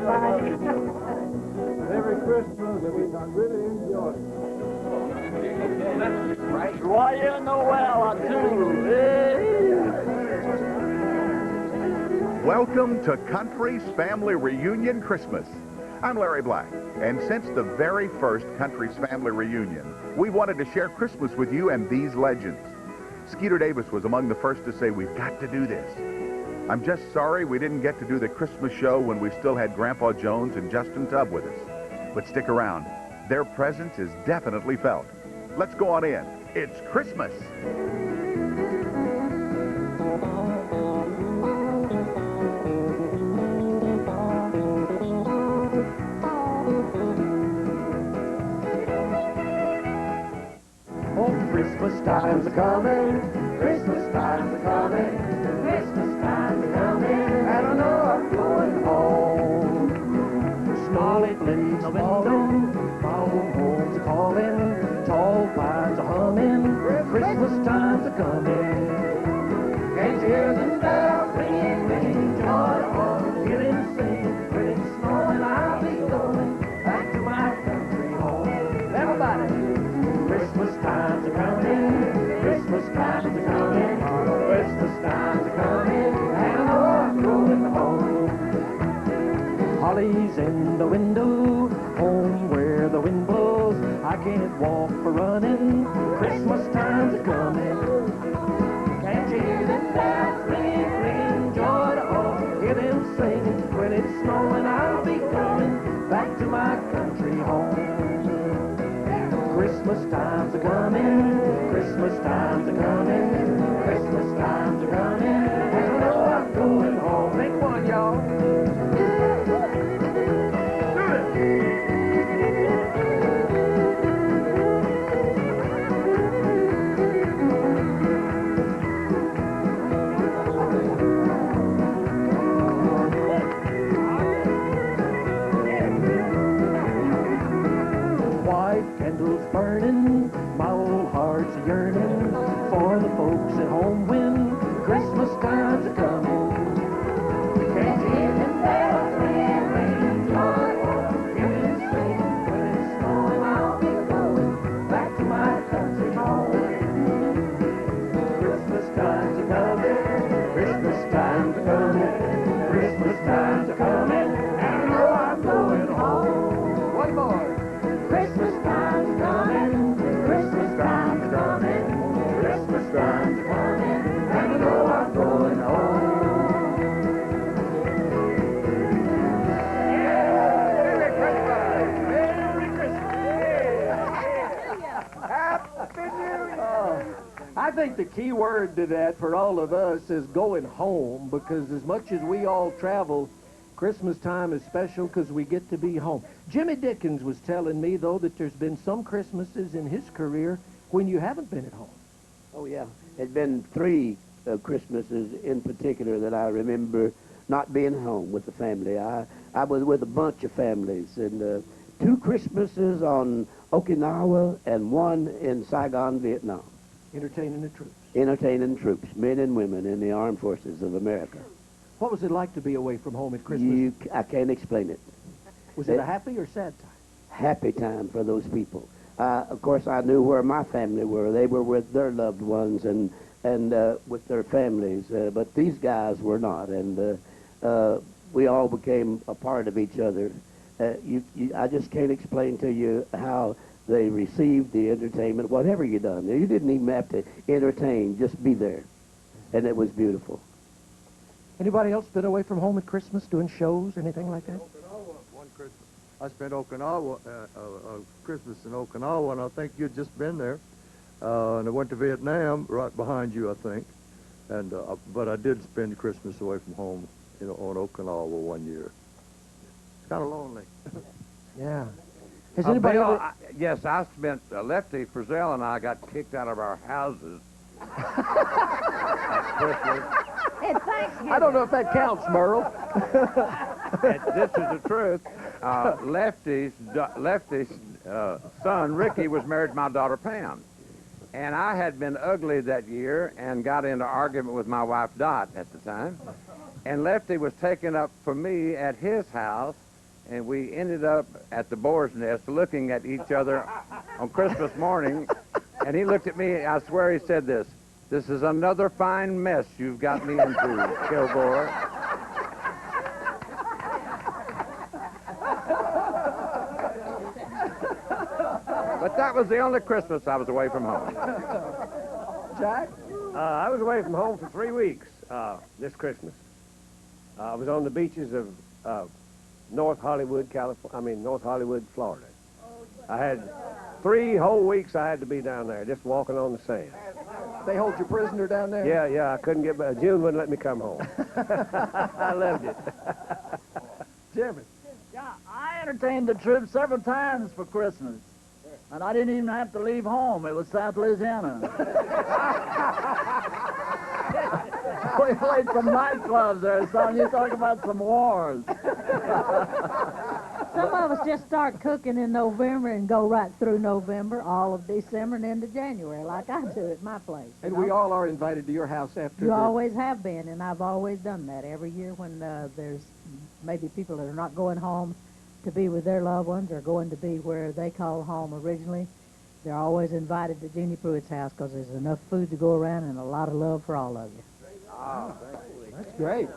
everybody. Merry Christmas, and we can really enjoy it. Joyeux Noel à tous. Hey. Welcome to Country's Family Reunion Christmas. I'm Larry Black, and since the very first Country's Family Reunion, we wanted to share Christmas with you and these legends. Skeeter Davis was among the first to say, we've got to do this. I'm just sorry we didn't get to do the Christmas show when we still had Grandpa Jones and Justin Tubb with us. But stick around. Their presence is definitely felt. Let's go on in. It's Christmas. Oh, Christmas time's a-coming, Christmas time's a-coming, Christmas time's a-coming, and I know I'm going home. Scarlet lilies a window, my old home's a-calling, tall pines a-humming, Christmas time's a-coming. Can't you hear them bells ringing, ringing, joy to all, hear them sing, when it's snowing I'll be going back to my country home. Everybody! Christmas time's a-coming, Christmas time's a-coming, Christmas time's a-coming, and I know I'm going home. Holly's in the window, home where the wind blows, I can't walk for running, Christmas time's a-coming. Can't you hear them bells ringing, ringing, joy to all, hear them singing, when it's snowing I'll be coming back to my country home. Christmas time's a-coming, Christmas time's a-coming, Christmas time's a-coming, and I know I'm going home. Make one, y'all. Candles burning, my old heart's yearning for the folks at home when Christmas time's a-coming. Can't you hear them bells ringing, ringing, joy, hear them singing, when it's snowing I'll be going back to my country home. Christmas time's a-coming, Christmas time's a-coming, Christmas time's a-coming, and I know I'm going home. One more. Christmas time's coming, Christmas time's coming, Christmas time's coming, and I know I'm going home. Merry Christmas! Merry Christmas! Happy New Year! I think the key word to that for all of us is going home, because as much as we all travel, Christmas time is special because we get to be home. Jimmy Dickens was telling me, though, that there's been some Christmases in his career when you haven't been at home. Oh, yeah. There's been three Christmases in particular that I remember not being home with the family. I was with a bunch of families, and 2 Christmases on Okinawa and 1 in Saigon, Vietnam. Entertaining the troops. Entertaining troops, men and women in the armed forces of America. What was it like to be away from home at Christmas? I can't explain it. Was it a happy or sad time? Happy time for those people. Of course, I knew where my family were. They were with their loved ones and with their families, but these guys were not, and we all became a part of each other. I just can't explain to you how they received the entertainment, whatever you done. You didn't even have to entertain, just be there, and it was beautiful. Anybody else been away from home at Christmas doing shows, anything like that? Okinawa, one Christmas. I spent Okinawa, Christmas in Okinawa, and I think you'd just been there. And I went to Vietnam, right behind you, I think. And but I did spend Christmas away from home, on Okinawa one year. It's kind of lonely. Yeah. Has anybody Bill, ever... yes, I spent, Lefty Frizzell and I got kicked out of our houses at Christmas. It's Thanksgiving. I don't know if that counts, Merle. This is the truth. Lefty's son, Ricky, was married to my daughter, Pam. And I had been ugly that year and got into argument with my wife, Dot, at the time. And Lefty was taken up for me at his house and we ended up at the boar's nest looking at each other on Christmas morning, and he looked at me, I swear he said this is another fine mess you've got me into, Kilgore. But that was the only Christmas I was away from home. Jack? I was away from home for 3 weeks this Christmas. I was on the beaches of North Hollywood, Florida. I had 3 whole weeks I had to be down there, just walking on the sand. They hold you prisoner down there? Yeah, I couldn't get back. June wouldn't let me come home. I loved it. Jimmy? Yeah, I entertained the troops several times for Christmas. And I didn't even have to leave home. It was South Louisiana. We played some nightclubs there, son. You talk about some wars. Some of us just start cooking in November and go right through November, all of December, and into January, like I do at my place. And we all are invited to your house after. You always have been, and I've always done that every year when there's maybe people that are not going home to be with their loved ones or going to be where they call home originally. They're always invited to Jeannie Pruitt's house because there's enough food to go around and a lot of love for all of you. Oh, that's great.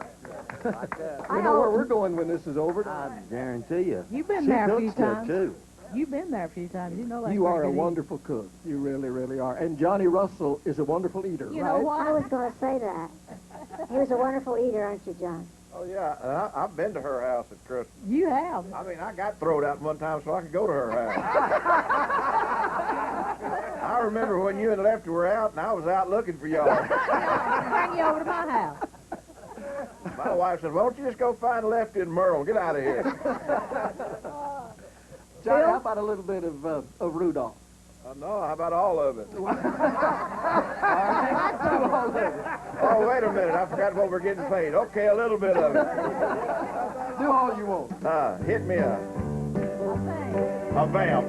You know where we're going when this is over? I guarantee you. You've been there a few times. Too. You've been there a few times. You know that. You are a wonderful cook. You really, really are. And Johnny Russell is a wonderful eater, You right? know what? I was going to say that. He was a wonderful eater, aren't you, John? Oh, yeah. I've been to her house at Christmas. You have. I mean, I got thrown out one time so I could go to her house. I remember when you and Lefty were out, and I was out looking for y'all. Bring you over to my house. My wife said, "Why don't you just go find Lefty and Merle? Get out of here." Johnny, how about a little bit of Rudolph? No, how about all of it? All of it. Oh, wait a minute. I forgot what we're getting paid. Okay, a little bit of it. Do all you want. Hit me up. A vamp.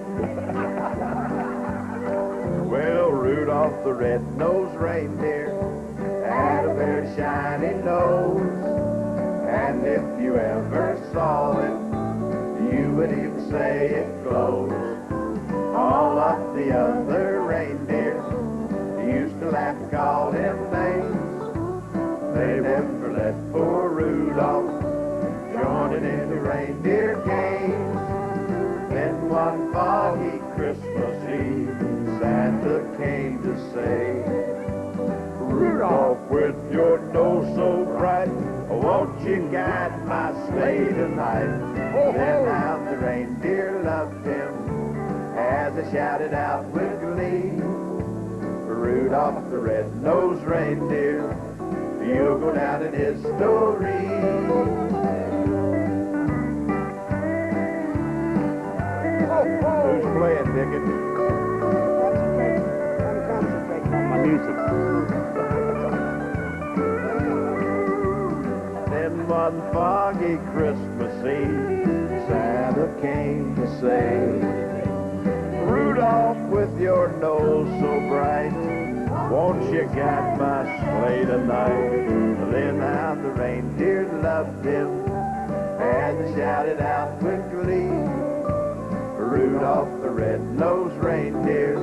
Well, Rudolph the red-nosed reindeer had a very shiny nose. And if you ever saw it, you would even say it glows. All of the other reindeers used to laugh and call him names. They never let poor Rudolph joining in the reindeer games. Then one foggy Christmas Eve, Santa came to say, Rudolph, with your nose so bright, won't you guide my sleigh tonight? Then how the reindeer loved him as they shouted out with glee, Rudolph the red-nosed reindeer, you'll go down in history. Who's playing, Dickens? My music. Then one foggy Christmas Eve, Santa came to say, Rudolph, with your nose so bright, won't you guide my sleigh tonight? Then how the reindeer loved him as they shouted out with glee, Rudolph the red-nosed reindeer,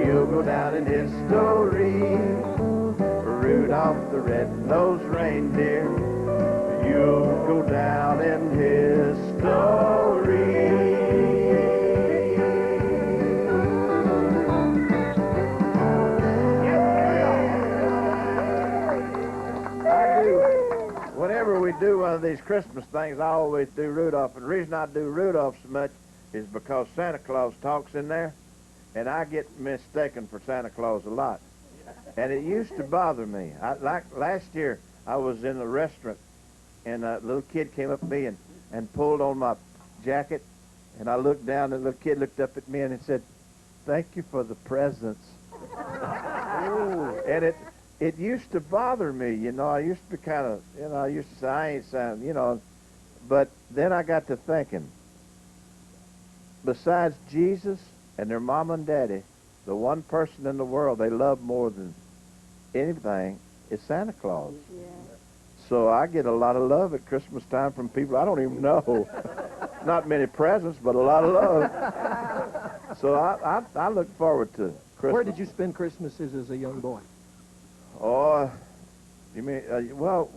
you'll go down in history. Rudolph the red-nosed reindeer, you'll go down in history. Whenever we do one of these Christmas things, I always do Rudolph. And the reason I do Rudolph so much is because Santa Claus talks in there, and I get mistaken for Santa Claus a lot. And it used to bother me. Like last year, I was in a restaurant, and a little kid came up to me and pulled on my jacket, and I looked down, and the little kid looked up at me and said, "Thank you for the presents." And it used to bother me, you know. I used to be kind of, you know, I used to say, I ain't saying, you know. But then I got to thinking, besides Jesus and their mom and daddy, the one person in the world they love more than anything is Santa Claus. Yeah. So I get a lot of love at Christmas time from people I don't even know. not many presents, but a lot of love. So I look forward to Christmas. Where did you spend Christmases as a young boy? Oh, you mean, well,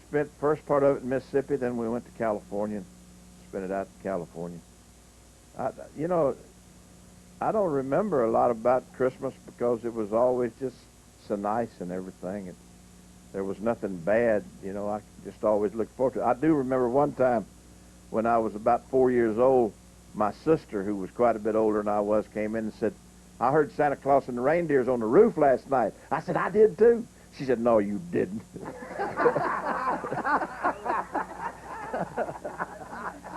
spent first part of it in Mississippi, then we went to California and spent it out in California. You know, I don't remember a lot about Christmas because it was always just so nice and everything. And there was nothing bad, you know. I just always looked forward to it. I do remember one time when I was about 4 years old, my sister, who was quite a bit older than I was, came in and said, I heard Santa Claus and the reindeers on the roof last night. I said, I did too. She said, no, you didn't.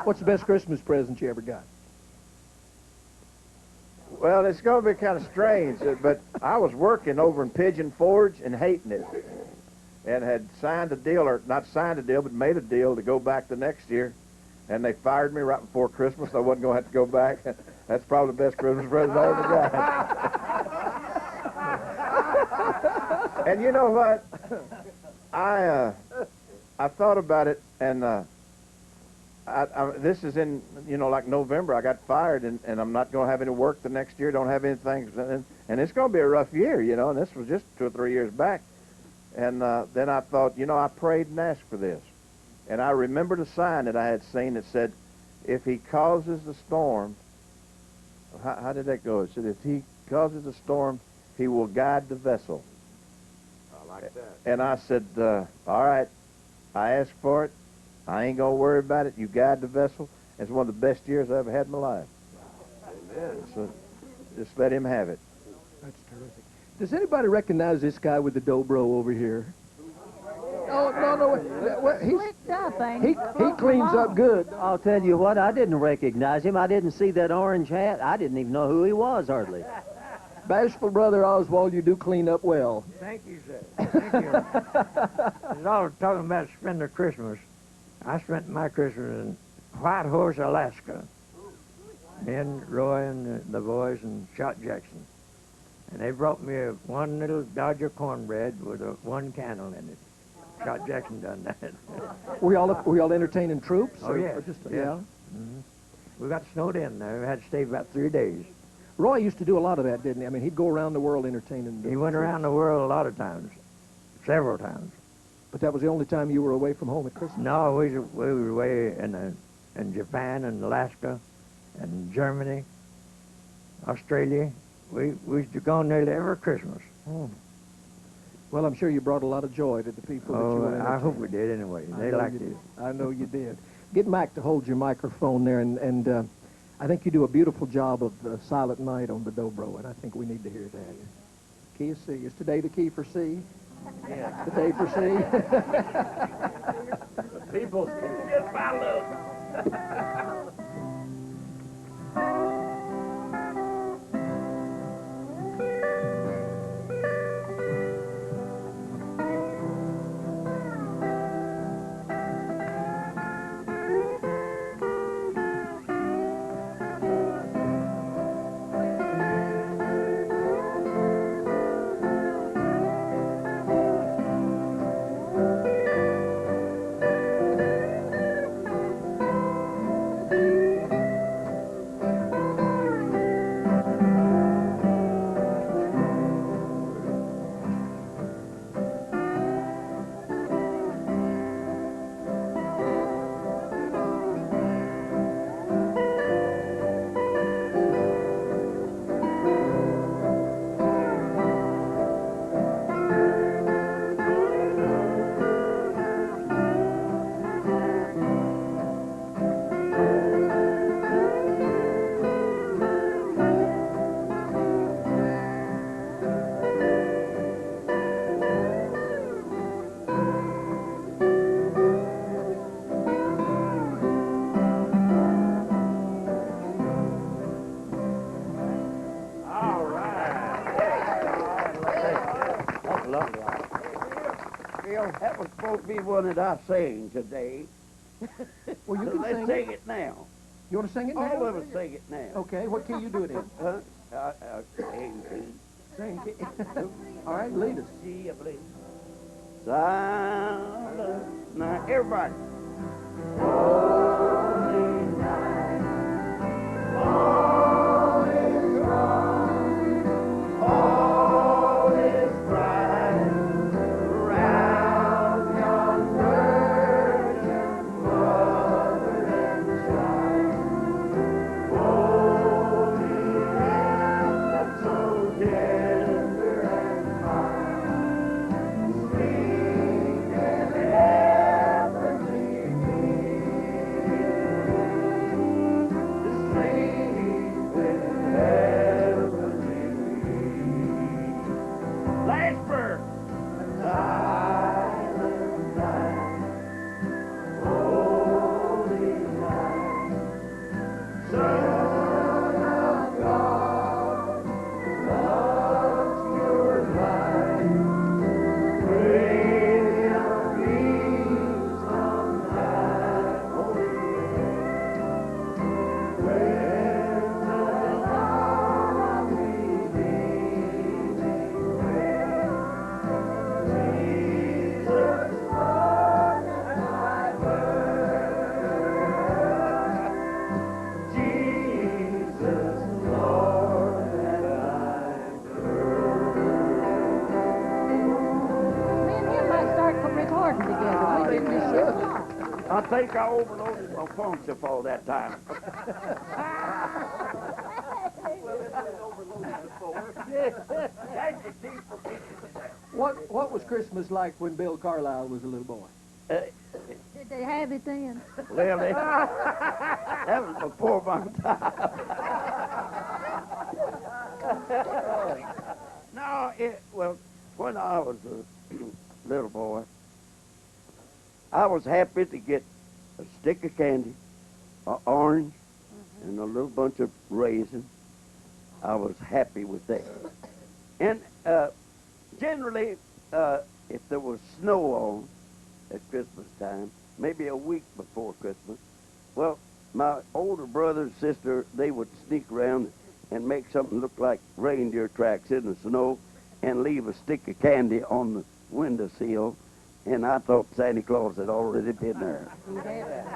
What's the best Christmas present you ever got? Well, it's going to be kind of strange, but I was working over in Pigeon Forge and hating it, and had signed a deal, or not signed a deal, but made a deal to go back the next year, and they fired me right before Christmas. I wasn't going to have to go back. That's probably the best Christmas present I ever got. And you know what? I thought about it, and this is in, you know, like November. I got fired, and I'm not going to have any work the next year. Don't have anything, and it's going to be a rough year, you know. And this was just 2 or 3 years back. And then I thought, you know, I prayed and asked for this, and I remembered a sign that I had seen that said, "If he causes the storm," how did that go? It said, "If he causes the storm, he will guide the vessel." I like that. And I said, all right. I asked for it. I ain't going to worry about it. You guide the vessel. It's one of the best years I ever had in my life. Amen. So just let him have it. That's terrific. Does anybody recognize this guy with the dobro over here? Oh, no. Slicked up, ain't he? He cleans up good. I'll tell you what, I didn't recognize him. I didn't see that orange hat. I didn't even know who he was, hardly. Bashful Brother Oswald, you do clean up well. Thank you, sir. Thank you. As I was talking about spending Christmas, I spent my Christmas in White Horse, Alaska. Me and Roy and the boys and Shot Jackson. And they brought me one little Dodger cornbread with one candle in it. Shot Jackson done that. Were y'all entertaining troops? Oh, yeah. Yeah? Mm-hmm. We got snowed in there. We had to stay about 3 days. Roy used to do a lot of that, didn't he? I mean, he'd go around the world entertaining. He went around the world a lot of times, several times. But that was the only time you were away from home at Christmas? No, we were away in Japan and Alaska and Germany, Australia. We used to go nearly every Christmas. Oh. Well, I'm sure you brought a lot of joy to the people that you were entertaining. I hope we did anyway. They liked it. I know you did. Get Mac to hold your microphone there, and I think you do a beautiful job of Silent Night on the dobro, and I think we need to hear that. Key of C. Is today the key for C? Yeah. The day for C? People get my love. That was supposed to be one that I sang today. Well, you can Let's sing sing it now. You want to sing it now? All of us sing it now. Okay, what key you do it in? Sing key. All right, lead us. G, I believe. Silent night. Everybody. Holy think I overloaded my puncture all that time. What was Christmas like when Bill Carlisle was a little boy? Did they have it then? Lily, that was before my time. No, well, when I was a little boy, I was happy to get a stick of candy, an orange, and a little bunch of raisins. I was happy with that. And generally, if there was snow on at Christmas time, maybe a week before Christmas, well, my older brother and sister, they would sneak around and make something look like reindeer tracks in the snow and leave a stick of candy on the windowsill, and I thought Santa Claus had already been there.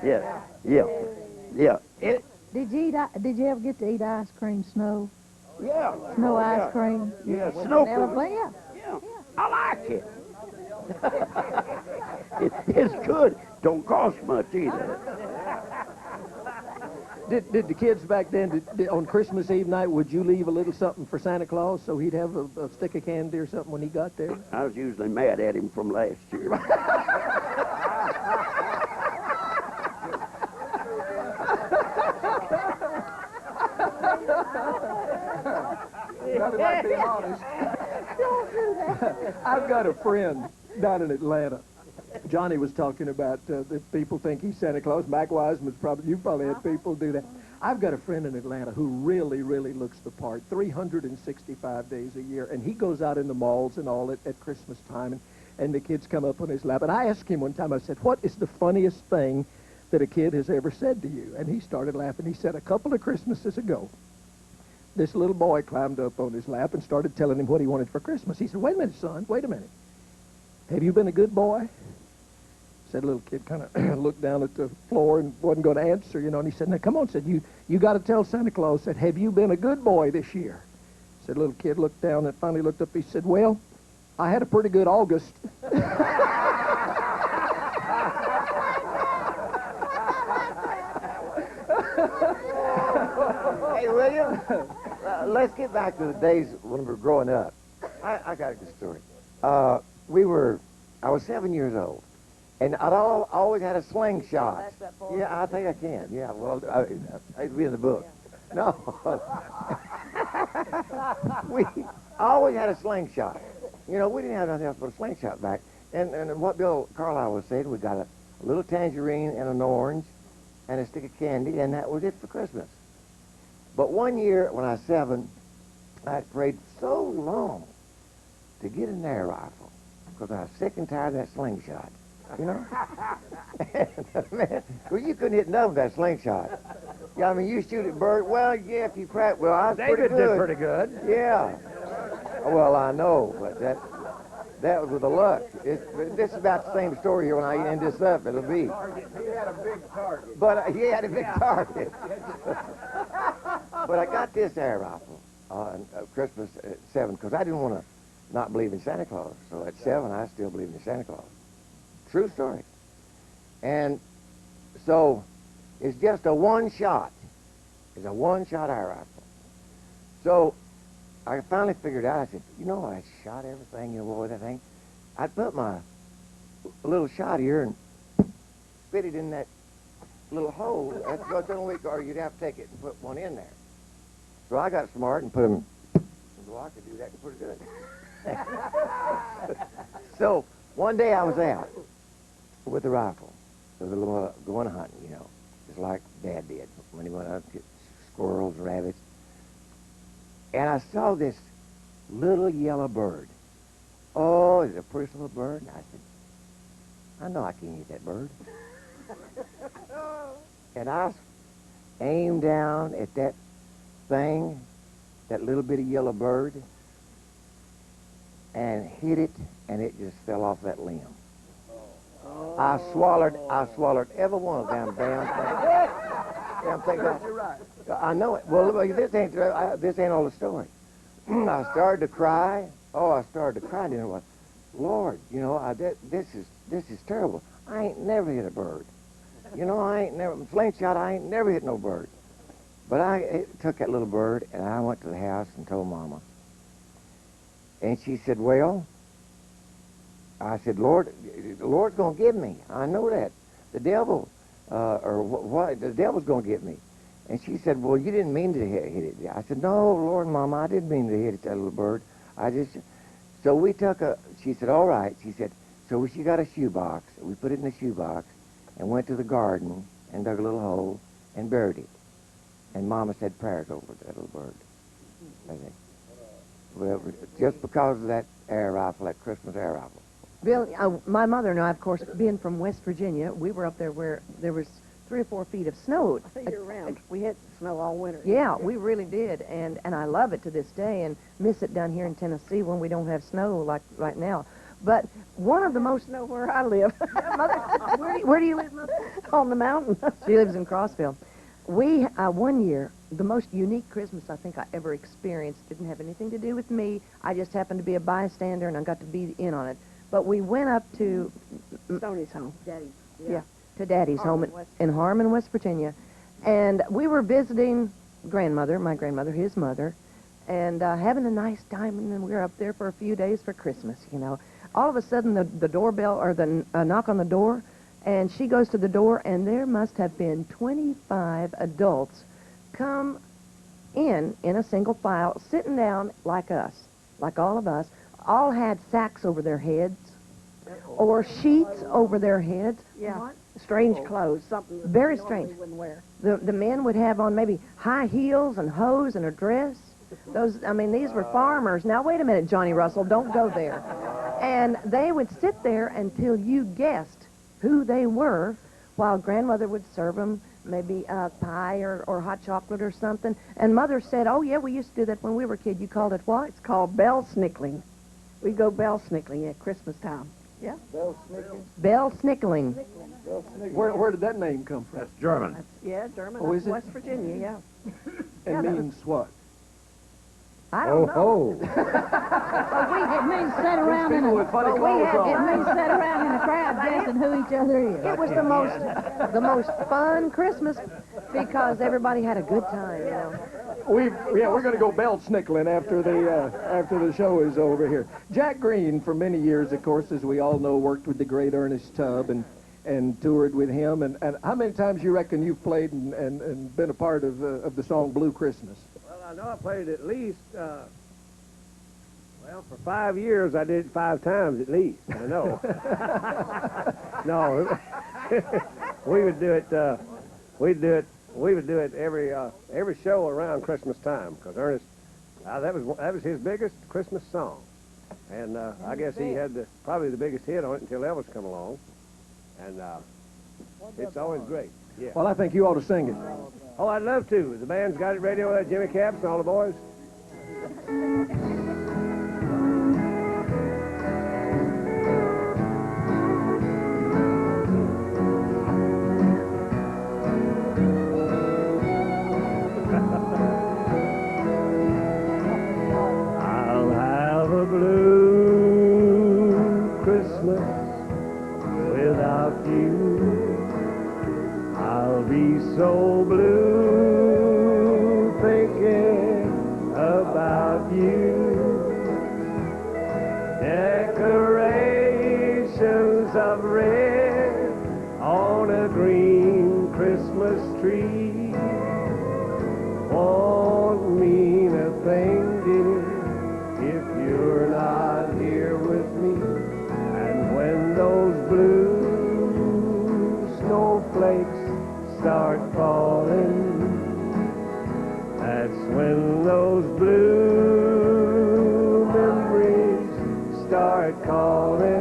Yeah. Did you ever get to eat ice cream, snow? Yeah. Snow ice cream? Yeah, snow cream. Yeah. I like it. It's good. Don't cost much either. Did the kids back then, on Christmas Eve night, would you leave a little something for Santa Claus so he'd have a stick of candy or something when he got there? I was usually mad at him from last year. Be honest. Don't do that. I've got a friend down in Atlanta. Johnny was talking about that people think he's Santa Claus. Mac Wiseman's you probably had people do that. I've got a friend in Atlanta who really, really looks the part 365 days a year, and he goes out in the malls and all at Christmas time, and the kids come up on his lap. And I asked him one time, I said, what is the funniest thing that a kid has ever said to you? And he started laughing. He said, a couple of Christmases ago, this little boy climbed up on his lap and started telling him what he wanted for Christmas. He said, wait a minute, son, wait a minute. Have you been a good boy? Said little kid kind of looked down at the floor and wasn't going to answer, and he said, now come on, said, you got to tell Santa Claus, said, have you been a good boy this year? Said little kid looked down and finally looked up, he said, well, I had a pretty good August. Hey, William, let's get back to the days when we were growing up. I got a good story. I was 7 years old, and I'd always had a slingshot. Yeah, I think I can. Yeah, well, it'd be in the book. No. I always had a slingshot. We didn't have nothing else but a slingshot back. And what Bill Carlisle was saying, we got a little tangerine and an orange and a stick of candy, and that was it for Christmas. But one year, when I was 7, I had prayed so long to get an air rifle because I was sick and tired of that slingshot, Man, well, you couldn't hit nothing with that slingshot. Yeah, I mean, you shoot at bird. Well, yeah, if you practice. Well, I was David pretty good. did pretty good. Yeah. Well, I know, but that was with the luck. This is about the same story here when I end this up. It'll be. He had a big target. But he had a big target. But I got this air rifle on Christmas at 7 because I didn't want to not believe in Santa Claus. So at 7, I still believe in Santa Claus. True story. And so it's just a one shot. It's a one-shot air rifle. So I finally figured out, I said, I shot everything, boy, that thing. I put my little shot here and fit it in that little hole. That's the only way, or you'd have to take it and put one in there. So I got smart and put them, well, I could do that pretty good. So one day I was out with a rifle, going hunting, just like Dad did when he went out to get squirrels, rabbits. And I saw this little yellow bird. Oh, it's a pretty little bird. And I said, I know I can't eat that bird. And I aimed down at that thing, that little bitty yellow bird, and hit it, and it just fell off that limb. I swallowed every one of them damn things. You're right. I know it. Well, look, this ain't all the story. I started to cry. Oh, I started to cry. And then I went, Lord, this is terrible. I ain't never hit a bird. You know, I ain't never, slingshot, I ain't never hit no bird. But I took that little bird, and I went to the house and told Mama. And she said, well, I said, Lord, the Lord's going to give me. I know that. The devil, what, the devil's going to get me. And she said, well, you didn't mean to hit it. I said, no, Lord, Mama, I didn't mean to hit that little bird. So we took she said, all right. She said, so she got a shoebox. We put it in the shoebox and went to the garden and dug a little hole and buried it. And Mama said prayers over that little bird. I think. Well, just because of that air rifle, that Christmas air rifle. Bill, my mother and I, of course, being from West Virginia, we were up there where there was 3 or 4 feet of snow. Year round. We had snow all winter. Yeah, we really did, and I love it to this day, and miss it down here in Tennessee when we don't have snow like right now. But one of the most snow where I live. Mother, where do you live, Mother? On the mountain. She lives in Crossville. We one year, the most unique Christmas I think I ever experienced, didn't have anything to do with me. I just happened to be a bystander, and I got to be in on it. But we went up to Stoney's home. Daddy's. Yeah, to Daddy's home in Harmon, West Virginia. And we were visiting my grandmother, his mother, and having a nice time. And then we were up there for a few days for Christmas, you know. All of a sudden, the doorbell, or the knock on the door, and she goes to the door, and there must have been 25 adults come in a single file, sitting down like us, like all of us, all had sacks over their heads or sheets over their heads. Yeah. What? Strange clothes, something that Very they strange. normally wouldn't wear. The men would have on maybe high heels and hose and a dress. These were farmers. Now, wait a minute, Johnny Russell, don't go there. And they would sit there until you guessed who they were, while grandmother would serve them maybe pie or hot chocolate or something. And Mother said, oh, yeah, we used to do that when we were kids. You called it what? It's called bell snickling. We go bell snickling at Christmas time. Yeah. Bell snickling. Bell snickling. Where did that name come from? That's German. Yeah, German. Oh, is it? West Virginia, yeah. It means what? I don't know. It means sit around in a crowd guessing who each other is. It was the most fun Christmas because everybody had a good time, you know. We're going to go bell snickling after the show is over here. Jack Green, for many years, of course, as we all know, worked with the great Ernest Tubb and toured with him. And how many times you reckon you've played and been a part of the song Blue Christmas? Well, I know I played at least, for 5 years I did it 5 times at least. I know. No, we would do it. We would do it every show around Christmas time because Ernest, that was his biggest Christmas song, and I guess he had probably the biggest hit on it until Elvis come along, and it's always great. Yeah. Well, I think you ought to sing it. Oh, I'd love to. The band's got it ready over there, Jimmy Capps and all the boys. I'll have a blue Christmas without you. I'll be so blue thinking about you. Decorations of red on a green Christmas tree won't mean a thing, dear, if you're not here with me. And when those blue snowflakes start falling, that's when those blue memories start calling.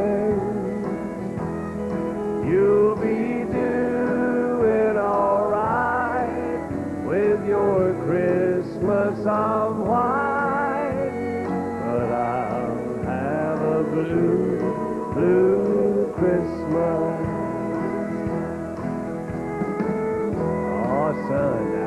You'll be doing all right with your Christmas of white, but I'll have a blue, blue Christmas. Oh, son, now.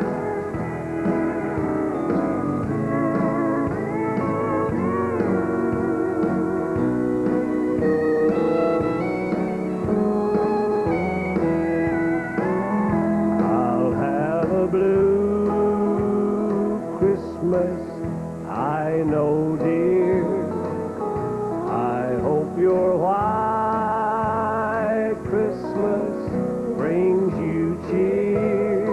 blue Christmas, I know, dear. I hope your white Christmas brings you cheer.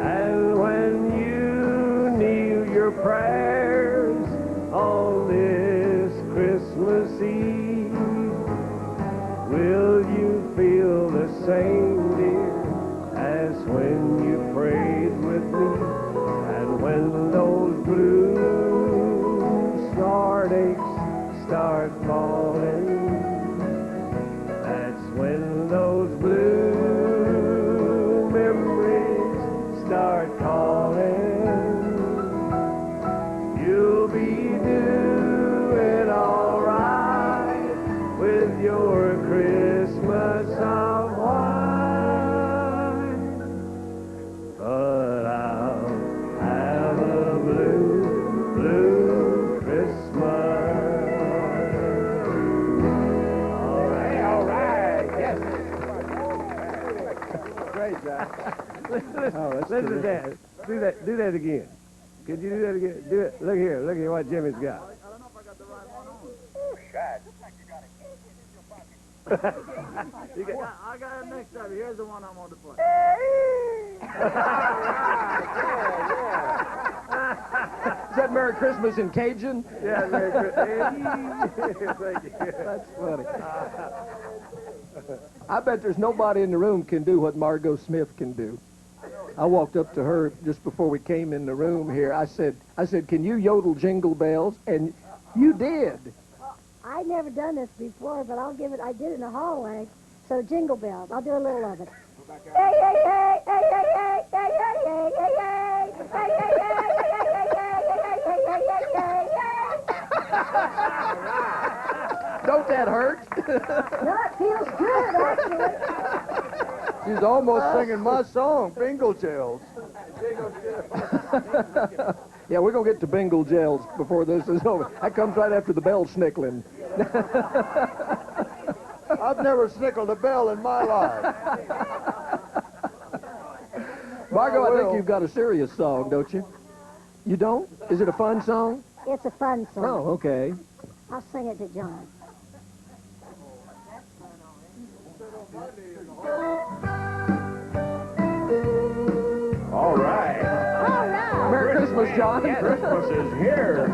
And when you kneel your prayers on this Christmas Eve, will you feel the same, dear, as when you prayed with me? And when those blue heartaches start falling, that's when those blue memories start calling. You'll be doing all right with your Christmas of wine, but I'll have a blue, blue Christmas. All right, yes. Great, Jack. Listen, Oh, that's listen to terrific. that. Do that again. Could you do that again? Do it. Look here what Jimmy's got. I got it next time. Here's the one I want to play. Is that Merry Christmas in Cajun? Yeah, Merry Christmas. Thank you. That's funny. I bet there's nobody in the room can do what Margot Smith can do. I walked up to her just before we came in the room here. I said, can you yodel Jingle Bells? And you did. I'd never done this before, but I'll give it. I did it in the hallway. So Jingle Bells. I'll do a little of it. Hey, hey, hey, hey, hey, hey, hey, hey, hey, hey, hey, hey, hey, hey, hey, Don't that hurt? No, it feels good, actually. She's almost singing my song, Bingle Jells. Yeah, we're going to get to Bingle Jells before this is over. That comes right after the bell snickling. I've never snickled a bell in my life. Margot, I will. think you've got a serious song, don't you? You don't? Is it a fun song? It's a fun song. Oh, okay. I'll sing it to John. All right. All right. Merry Christmas, John. Christmas is here.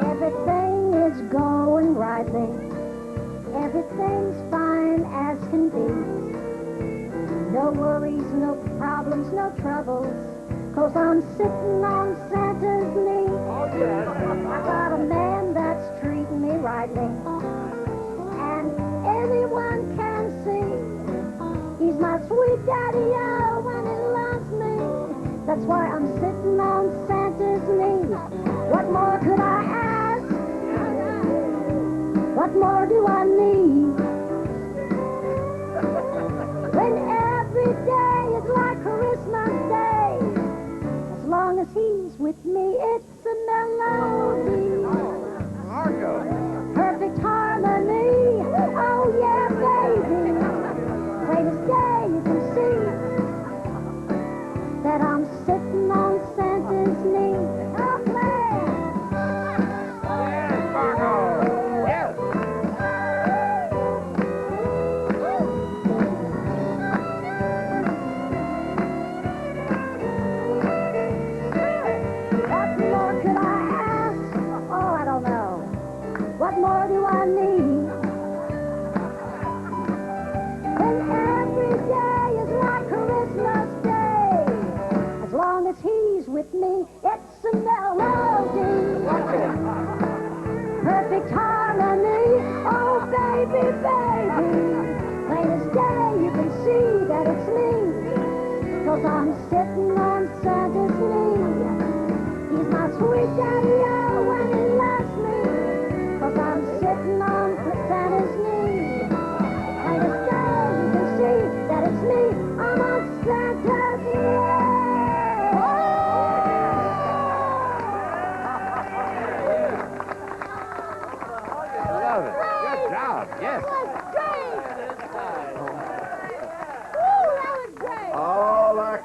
Everything is going rightly. Everything's fine as can be. No worries, no problems, no troubles. 'Cause I'm sitting on Santa's knee. I got a man that's treating me rightly. And anyone can see. He's my sweet daddy-o when he loves me. That's why I'm sitting on Santa's knee. What more could I ask? What more do I need? When every day is like Christmas Day. As long as he's with me, it's a melody. Perfect harmony. Oh yeah, baby. Greatest day you can see. That I'm sitting on Santa's knee. Oh man. What more could I ask? Oh, I don't know. What more do I need? When every day is like Christmas Day. As long as he's with me, it's a melody. Perfect harmony. Oh, baby, baby. Plainest day you can see that it's me. 'Cause I'm sitting on Santa's knee. He's my sweet daddy-o when he loves me. 'Cause I'm sitting on Santa's knee. Plainest day you can see that it's me. I'm on Santa's knee. Love it. Good job. Yes.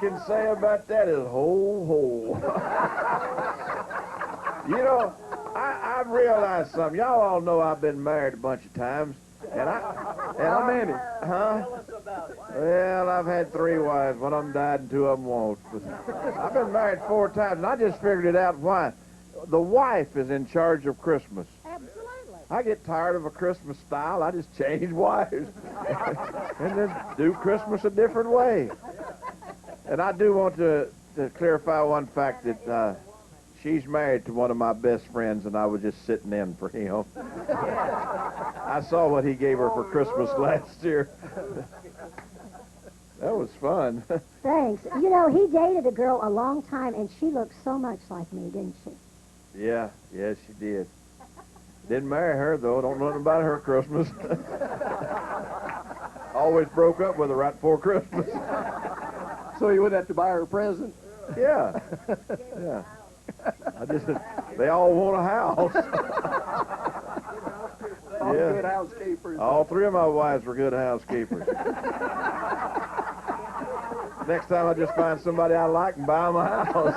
can say about that is ho, ho. You know, I've realized something. Y'all all know I've been married a bunch of times. How many? Huh? Well, I've had 3 wives. One of them died and 2 of them won't. But I've been married 4 times, and I just figured it out why. The wife is in charge of Christmas. Absolutely. I get tired of a Christmas style. I just change wives and then do Christmas a different way. And I do want to clarify one fact that she's married to one of my best friends, and I was just sitting in for him. I saw what he gave her for Christmas last year. That was fun. Thanks. You know, he dated a girl a long time, and she looked so much like me, didn't she? Yeah, she did. Didn't marry her, though. Don't know nothing about her Christmas. Always broke up with her right before Christmas. So you wouldn't have to buy her a present? Yeah. They all want a house. All good housekeepers. All 3 of my wives were good housekeepers. Next time I just find somebody I like and buy them a house.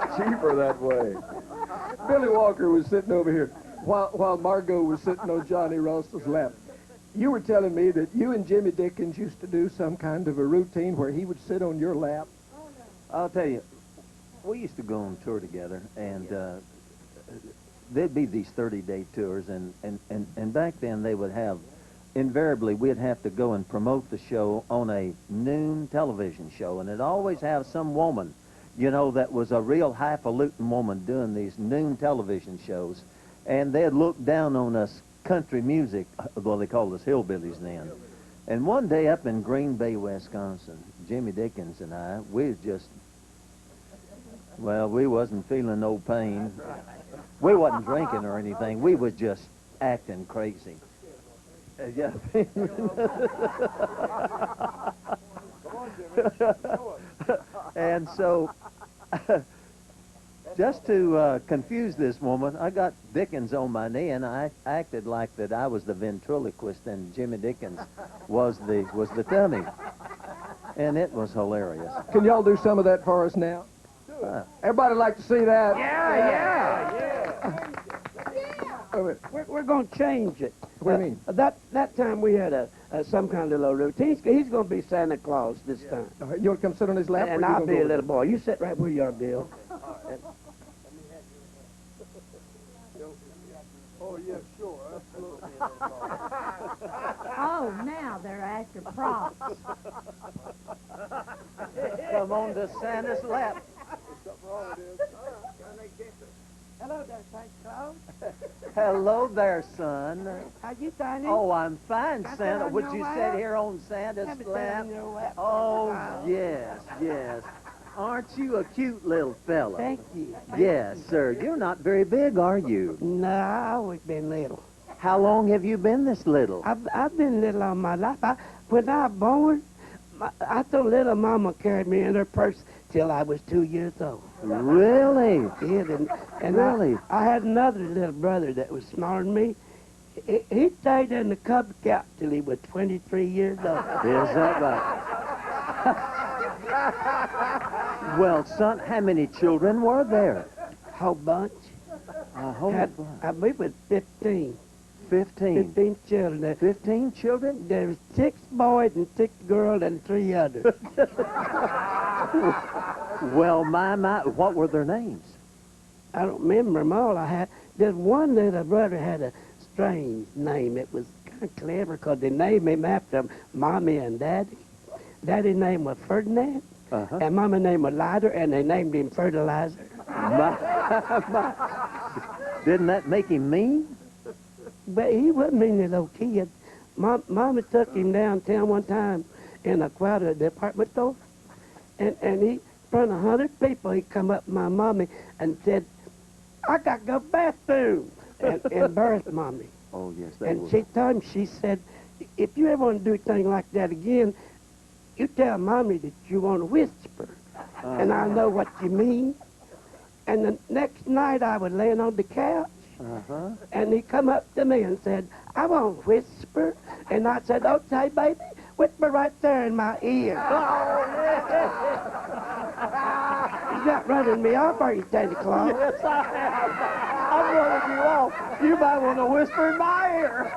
It's cheaper that way. Billy Walker was sitting over here while Margot was sitting on Johnny Ross's lap. You were telling me that you and Jimmy Dickens used to do some kind of a routine where he would sit on your lap. I'll tell you, we used to go on tour together, and there'd be these 30-day tours, and back then they would have, invariably, we'd have to go and promote the show on a noon television show, and it'd always have some woman, you know, that was a real highfalutin woman doing these noon television shows, and they'd look down on us country music, well, they called us hillbillies then. And one day up in Green Bay, Wisconsin, Jimmy Dickens and I, we was just, well, we wasn't feeling no pain. We wasn't drinking or anything. We was just acting crazy. Yeah. And so, just to confuse this woman, I got Dickens on my knee, and I acted like that I was the ventriloquist, and Jimmy Dickens was the dummy, and it was hilarious. Can y'all do some of that for us now? Everybody like to see that? Yeah. We're going to change it. What do you mean? That time we had some kind of little routine. He's going to be Santa Claus this time. All right, you want to come sit on his lap? And I'll be a little boy. You sit right where you are, Bill. Oh, yeah, sure. Absolutely. Oh, now they're after props. Come on to Santa's lap. Hello there, Santa Claus. Hello there, son. How you doing? Oh, I'm fine, Got that Santa. on Would your you lap? sit here on Santa's Have it sit lap? on your lap. Oh, Wow. yes. Aren't you a cute little fella? Thank you. Yes, sir. You're not very big, are you? No, I've always been little. How long have you been this little? I've been little all my life. When I was born, I thought little mama carried me in her purse till I was 2 years old. Really? Yeah, and Really? I had another little brother that was smaller than me. He stayed in the Cub Scout till he was 23 years old. Is that right? Well, son, how many children were there? Whole bunch. A whole bunch. I believe it was 15. 15. 15 children. 15 children? There was 6 boys and 6 girls and 3 others. Well, my, what were their names? I don't remember them all. There's one little brother had a strange name. It was kind of clever because they named him after Mommy and Daddy. Daddy's name was Ferdinand, and Mommy's name was Lighter, and they named him Fertilizer. Didn't that make him mean? But he wasn't mean, little kid. Mama took him downtown one time in a crowd at the department store, and he, in front of 100 people, he come up to my mommy and said, "I got to go to the bathroom," and embarrassed Mommy. Oh, yes, And she told him, she said, "If you ever want to do a thing like that again, you tell Mommy that you want to whisper, and I know what you mean." And the next night I was laying on the couch, and he come up to me and said, "I want to whisper." And I said, "Okay, baby, whisper right there in my ear. He's not running me off, are you, Santa Claus? Yes, I am. I'm running you off. You might want to whisper in my ear.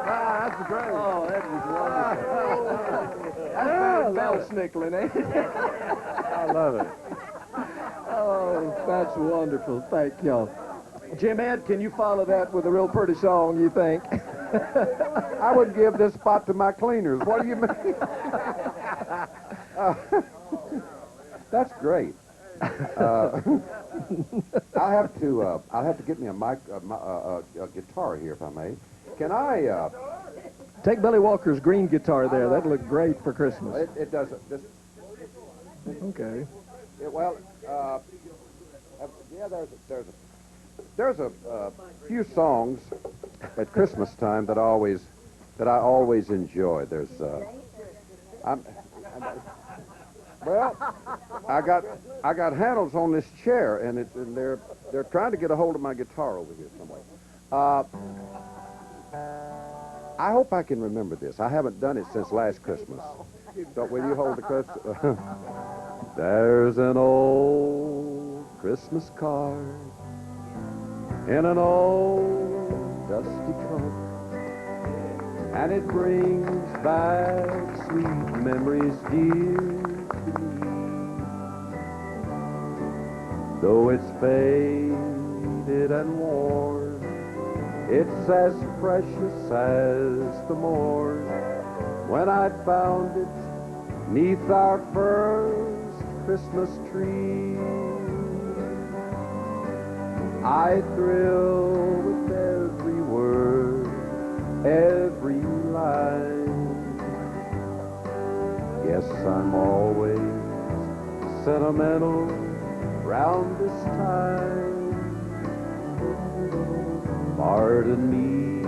That's great. Oh, that was wonderful. That's bell snickling, ain't it? I love it. Oh, that's wonderful. Thank y'all. Jim Ed, can you follow that with a real pretty song, you think? I would give this spot to my cleaners. What do you mean? That's great. I'll have to get me a guitar here, if I may. Can I? Take Billy Walker's green guitar there. That'd look great for Christmas. It doesn't. Okay. Well, yeah. There's a few songs at Christmas time that I always enjoy. There's I got handles on this chair, and they're trying to get a hold of my guitar over here somewhere. I hope I can remember this. I haven't done it since last Christmas. So will you hold the Christmas? There's an old Christmas card in an old dusty trunk, and it brings back sweet memories dear to me. Though it's faded and worn, it's as precious as the morn when I found it 'neath our first Christmas tree. I thrill with every word, every line. Yes, I'm always sentimental round this time. Pardon me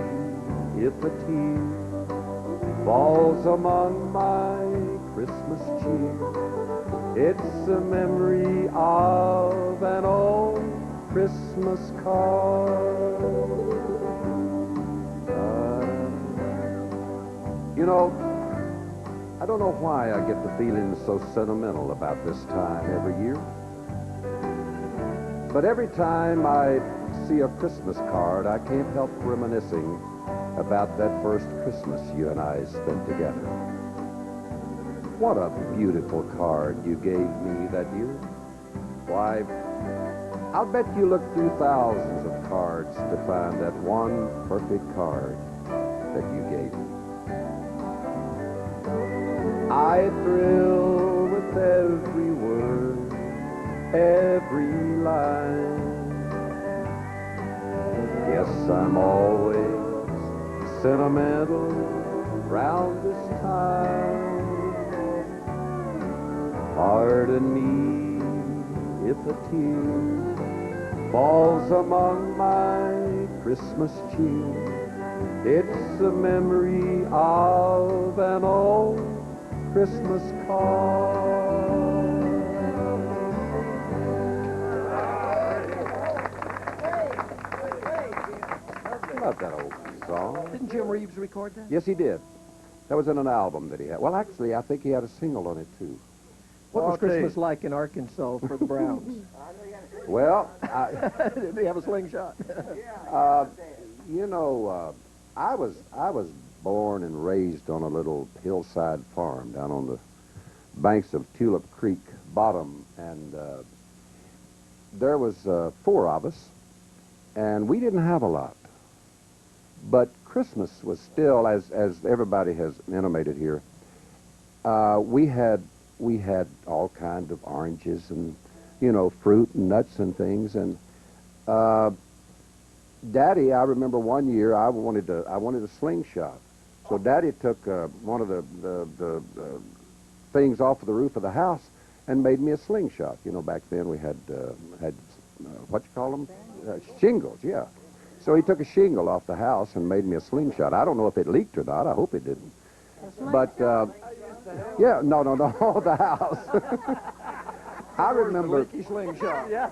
if a tear falls among my Christmas cheer. It's a memory of an old Christmas card. You know, I don't know why I get the feeling so sentimental about this time every year. But every time I see a Christmas card, I can't help reminiscing about that first Christmas you and I spent together. What a beautiful card you gave me that year. Why, I'll bet you looked through thousands of cards to find that one perfect card that you gave me. I thrill with every word, every line. Yes, I'm always sentimental round this time. Pardon me if a tear falls among my Christmas cheer. It's a memory of an old Christmas card. I love that old song. Didn't Jim Reeves record that? Yes, he did. That was in an album that he had. Well, actually, I think he had a single on it, too. What was Christmas like in Arkansas for the Browns? Well, did they have a slingshot? you know, I was born and raised on a little hillside farm down on the banks of Tulip Creek bottom, and there was 4 of us, and we didn't have a lot. But Christmas was still, as everybody has intimated here, we had all kinds of oranges and, you know, fruit and nuts and things. And Daddy, I remember one year I wanted a slingshot, so Daddy took one of the things off of the roof of the house and made me a slingshot. You know, back then we had what you call them, shingles, yeah. So he took a shingle off the house and made me a slingshot. I don't know if it leaked or not. I hope it didn't. But, yeah, no, the house. I remember. Leaky slingshot. Yeah.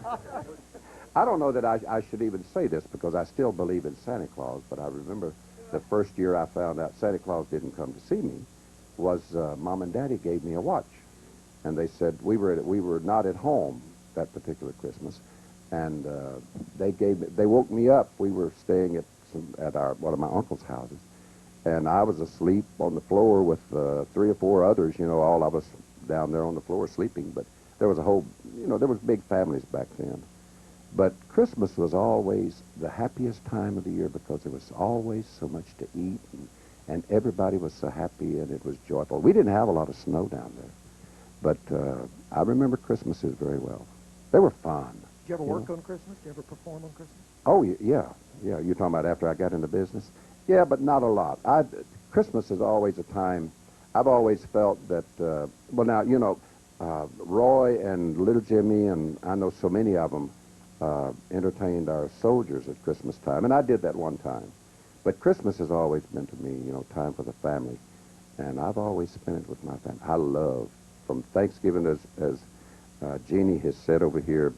I don't know that I should even say this because I still believe in Santa Claus, but I remember the first year I found out Santa Claus didn't come to see me was Mom and Daddy gave me a watch. And they said we were not at home that particular Christmas, and they woke me up. We were staying at one of my uncle's houses, and I was asleep on the floor with 3 or 4 others. You know, all of us down there on the floor sleeping. But there was a whole, there was big families back then. But Christmas was always the happiest time of the year because there was always so much to eat, and everybody was so happy, and it was joyful. We didn't have a lot of snow down there, but I remember Christmases very well. They were fun. Did you ever work on Christmas? Did you ever perform on Christmas? Oh, yeah. You're talking about after I got into business? Yeah, but not a lot. Christmas is always a time, I've always felt that, well, now, Roy and Little Jimmy, and I know so many of them, entertained our soldiers at Christmas time, and I did that one time. But Christmas has always been to me, time for the family, and I've always spent it with my family. I love, from Thanksgiving, as Jeannie has said over here,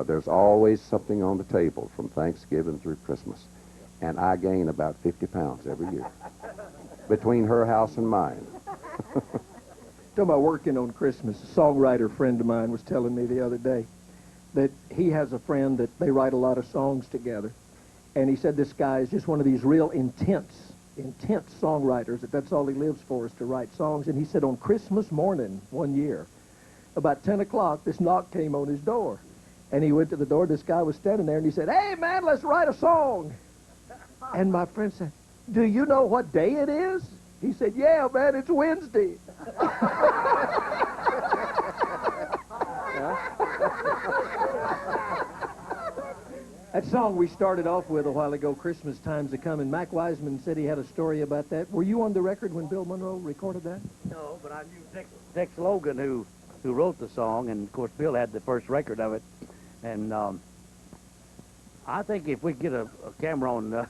there's always something on the table from Thanksgiving through Christmas, and I gain about 50 pounds every year between her house and mine. Talking about working on Christmas, a songwriter friend of mine was telling me the other day that he has a friend that they write a lot of songs together. And he said this guy is just one of these real intense songwriters, that's all he lives for is to write songs. And he said on Christmas morning one year, about 10 o'clock, this knock came on his door. And he went to the door, this guy was standing there, and he said, "Hey, man, let's write a song." And my friend said, "Do you know what day it is?" He said, "Yeah, man, it's Wednesday." That song we started off with a while ago, Christmas Time's A-Comin', Mac Wiseman said he had a story about that. Were you on the record when Bill Monroe recorded that? No, but I knew Tex Logan, who wrote the song, and of course Bill had the first record of it. And I think if we get a camera on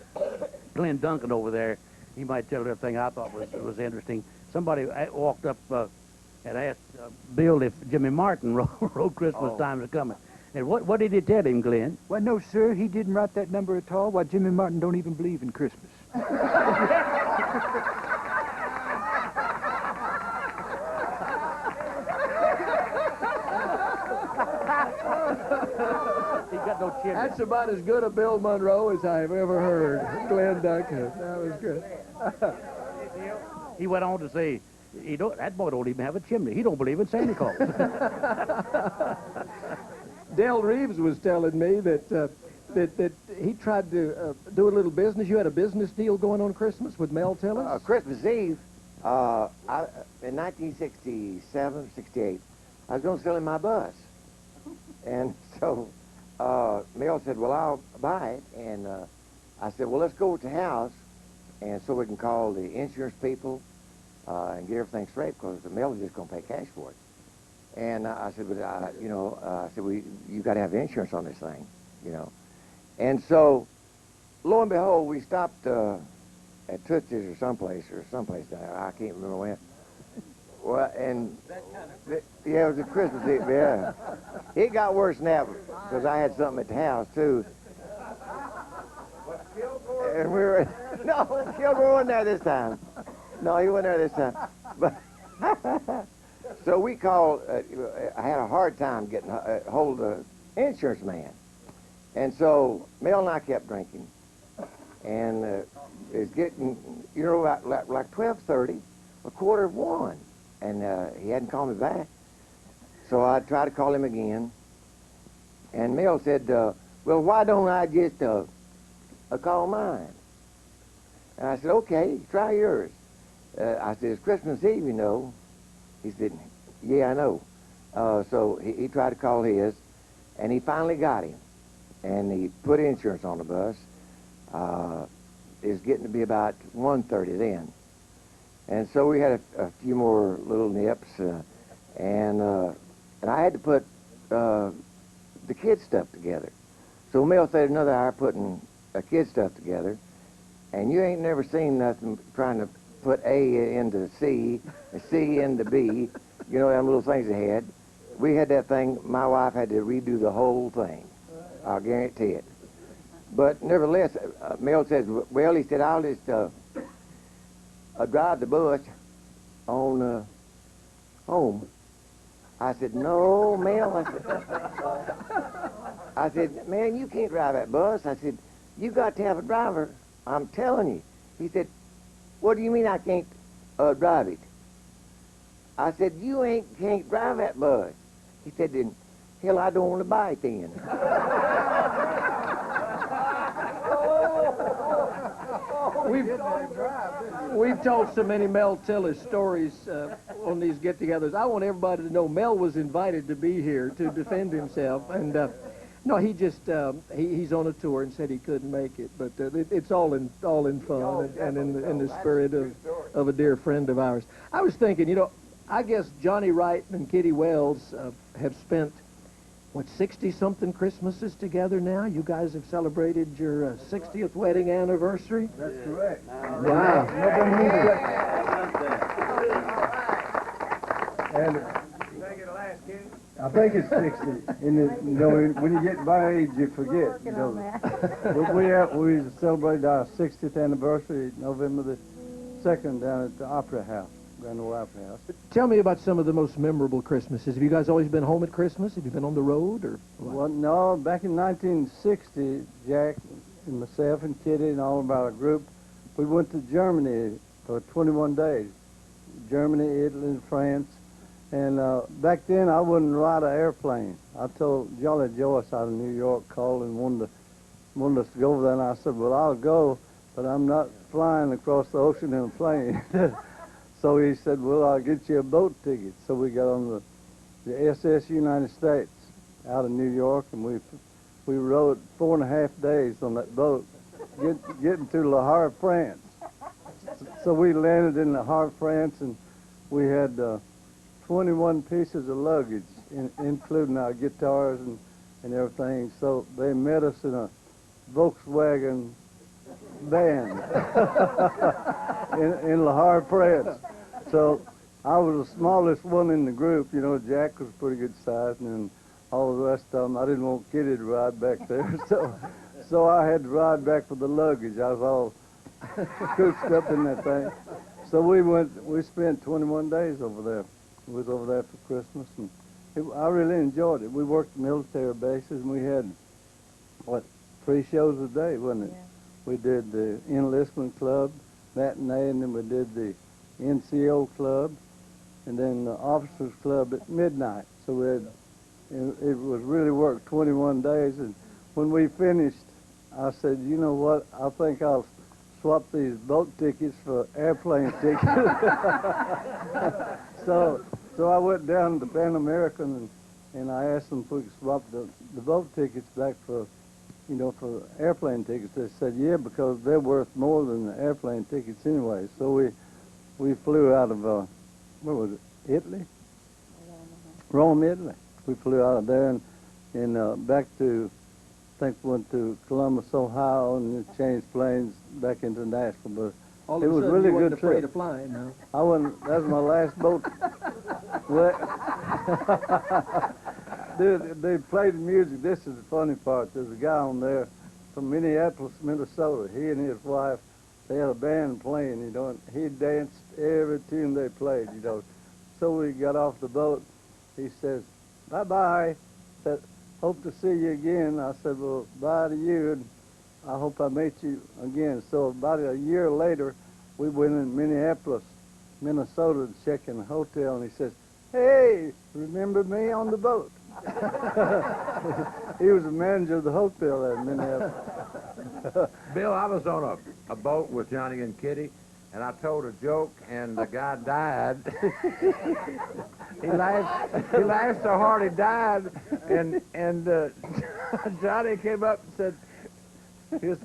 Glenn Duncan over there, he might tell everything I thought was interesting. Somebody walked up and asked Bill if Jimmy Martin wrote Christmas Time's A-Comin'. And what did he tell him, Glenn? Well, no, sir, he didn't write that number at all. Why, Jimmy Martin don't even believe in Christmas. He got no chimney. That's about as good a Bill Monroe as I've ever heard. Glenn Duncan. That was good. He went on to say, that boy don't even have a chimney. He don't believe in Santa Claus. Dale Reeves was telling me that he tried to do a little business. You had a business deal going on Christmas with Mel Tillis? Christmas Eve, in 1967, 68, I was going to sell him my bus. And so Mel said, well, I'll buy it. And I said, well, let's go to the house, and so we can call the insurance people and get everything straight, because the Mel is just going to pay cash for it. And I said, but, I said, well, you got to have insurance on this thing, And so, lo and behold, we stopped at Tootsie's or someplace down there. I can't remember when. Well, and yeah, it was a Christmas Eve. Yeah, it got worse than that because I had something at the house too. And we were no, Kilgore wasn't there this time. No, he wasn't there this time. But so we called. I had a hard time getting hold of the insurance man, and so Mel and I kept drinking, and it's getting like 12:30, a quarter of 1. And he hadn't called me back. So I tried to call him again. And Mel said, well, why don't I just call mine? And I said, okay, try yours. I said, it's Christmas Eve, you know. He said, yeah, I know. So he tried to call his, and he finally got him. And he put insurance on the bus. It was getting to be about 1:30 then. And so we had a few more little nips, and I had to put the kid stuff together. So Mel stayed another hour putting kid stuff together, and you ain't never seen nothing trying to put A into C, and C into B, them little things they had. we had that thing, my wife had to redo the whole thing. I'll guarantee it. But nevertheless, Mel says, well, he said, I'll just drive the bus on home. I said, no, Mel. I said, man, you can't drive that bus. I said, you got to have a driver. I'm telling you. He said, what do you mean I can't drive it? I said, you can't drive that bus. He said, then, hell, I don't want to buy it then. We've told so many Mel Tillis stories on these get-togethers. I want everybody to know Mel was invited to be here to defend himself, and no, he just he's on a tour and said he couldn't make it. But it's all in fun and in the spirit of a dear friend of ours. I was thinking, you know, I guess Johnny Wright and Kitty Wells have spent, what, 60-something Christmases together now? You guys have celebrated your 60th wedding anniversary? That's correct. Wow. And I think it's 60. And you know, when you get my age, you forget. You know. But we celebrated our 60th anniversary November the 2nd down at the Opera House, Grand Ole Opera House. Tell me about some of the most memorable Christmases. Have you guys always been home at Christmas? Have you been on the road, or what? Well, no. Back in 1960, Jack and myself and Kitty and all of our group, we went to Germany for 21 days. Germany, Italy, and France. And back then, I wouldn't ride an airplane. I told Jolly Joyce out of New York, called and wanted us to go over there, and I said, well, I'll go, but I'm not flying across the ocean in a plane. So he said, well, I'll get you a boat ticket. So we got on the SS United States out of New York, and we rode 4.5 days on that boat, getting to Le Havre, France. So we landed in Le Havre, France, and we had 21 pieces of luggage, including our guitars and everything. So they met us in a Volkswagen van in Le Havre, France. So I was the smallest one in the group. You know, Jack was pretty good size, and then all the rest of them, I didn't want Kitty to ride back there. So I had to ride back with the luggage. I was all cooped up in that thing. So we spent 21 days over there. We was over there for Christmas, and I really enjoyed it. We worked military bases, and we had, 3 shows a day, wasn't it? Yeah. We did the enlistment club, matinee, and then we did the NCO club, and then the officers club at midnight. So we had, it was really worked 21 days, and when we finished, I said, you know what, I think I'll swap these boat tickets for airplane tickets. So I went down to Pan American and I asked them if we could swap the boat tickets back for, you know, for airplane tickets. They said, yeah, because they're worth more than the airplane tickets anyway. So we flew out of, where was it, Italy? Rome, Italy. We flew out of there and back to, I think we went to Columbus, Ohio, and then changed planes back into Nashville. But it was sudden, really you good wasn't afraid trip. of flying, no? I wasn't. That was my last boat. Dude, they played the music. This is the funny part. There's a guy on there from Minneapolis, Minnesota. He and his wife, they had a band playing, you know, and he danced every tune they played, you know. So we got off the boat. He says, bye-bye. Said, hope to see you again. I said, well, bye to you, and I hope I meet you again. So about a year later, we went in Minneapolis, Minnesota, to check in the hotel, and he says, hey, remember me on the boat? He was the manager of the hotel there in Minneapolis. Bill, I was on a boat with Johnny and Kitty, and I told a joke, and the guy died. He laughed so hard he died, and Johnny came up and said,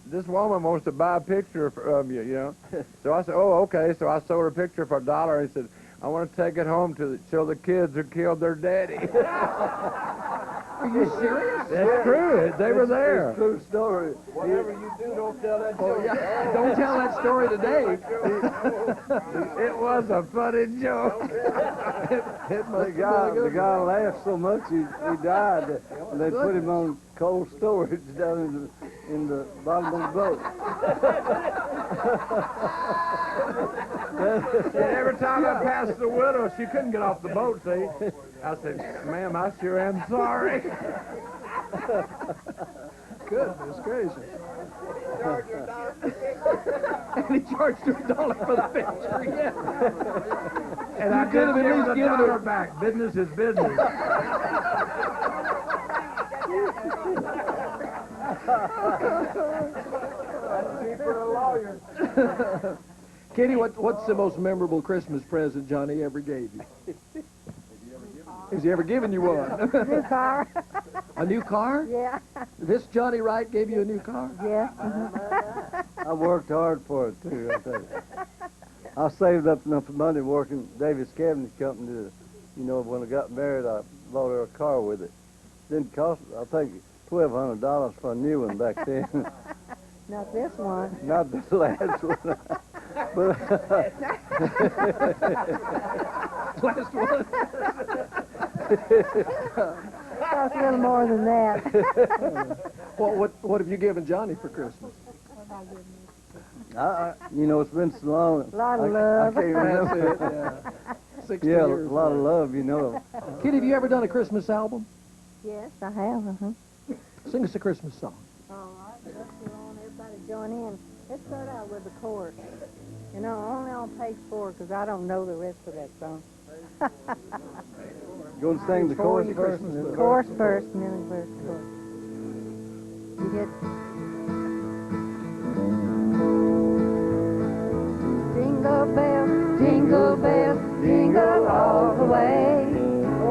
this woman wants to buy a picture from you, you know. So I said, oh, okay. So I sold her a picture for $1. He said, I want to take it home to show the kids who killed their daddy. Are you serious? That's true. They were there. It's a true story. Whatever you do, don't tell that Oh, yeah. Don't tell that story today. It was a funny joke. The guy laughed so much he died. And they put him on cold storage down in the bottom of the boat. And every time I passed the widow, she couldn't get off the boat, see? I said, ma'am, I sure am sorry. Goodness gracious. And he charged her $1 for the picture, yeah. And I could have at least given her back. Business is business. Kitty, what's the most memorable Christmas present Johnny ever gave you? Has he ever given you one? New car. A new car? Yeah. This Johnny Wright gave you a new car? Yeah. I worked hard for it, too, I tell you. I saved up enough money working Davis Cabinet Company to, when I got married, I bought her a car with it. Didn't cost, I think, $1,200 for a new one back then. Not this one. Not the last one. But last one. Cost a little more than that. What have you given Johnny for Christmas? it's been so long. A lot of love. I can't remember. That's it, yeah. 60 Yeah, years. a lot of love, Kitty, have you ever done a Christmas album? Yes, I have. Sing us a Christmas song. All right, let's go on. Everybody join in. Let's start out with the chorus. Only on page 4, because I don't know the rest of that song. You going to sing the chorus first? Chorus first, and then the verse chorus. You get... Jingle bells, jingle all the way.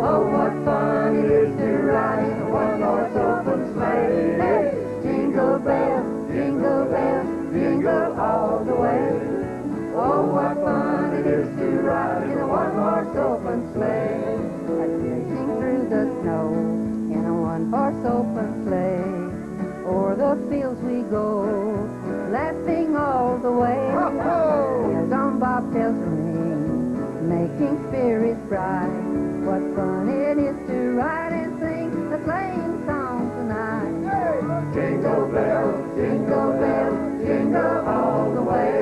Oh, what fun it is to ride in a one-horse open sleigh. Hey, jingle bells, jingle all the way. Oh, what fun it is to ride in a one-horse open sleigh. Racing through the snow in a one-horse open sleigh. O'er the fields we go, laughing all the way. Bells on bobtails ring, making spirits bright. What fun it is to ride and sing the sleighing song tonight. Jingle bells, jingle all the way.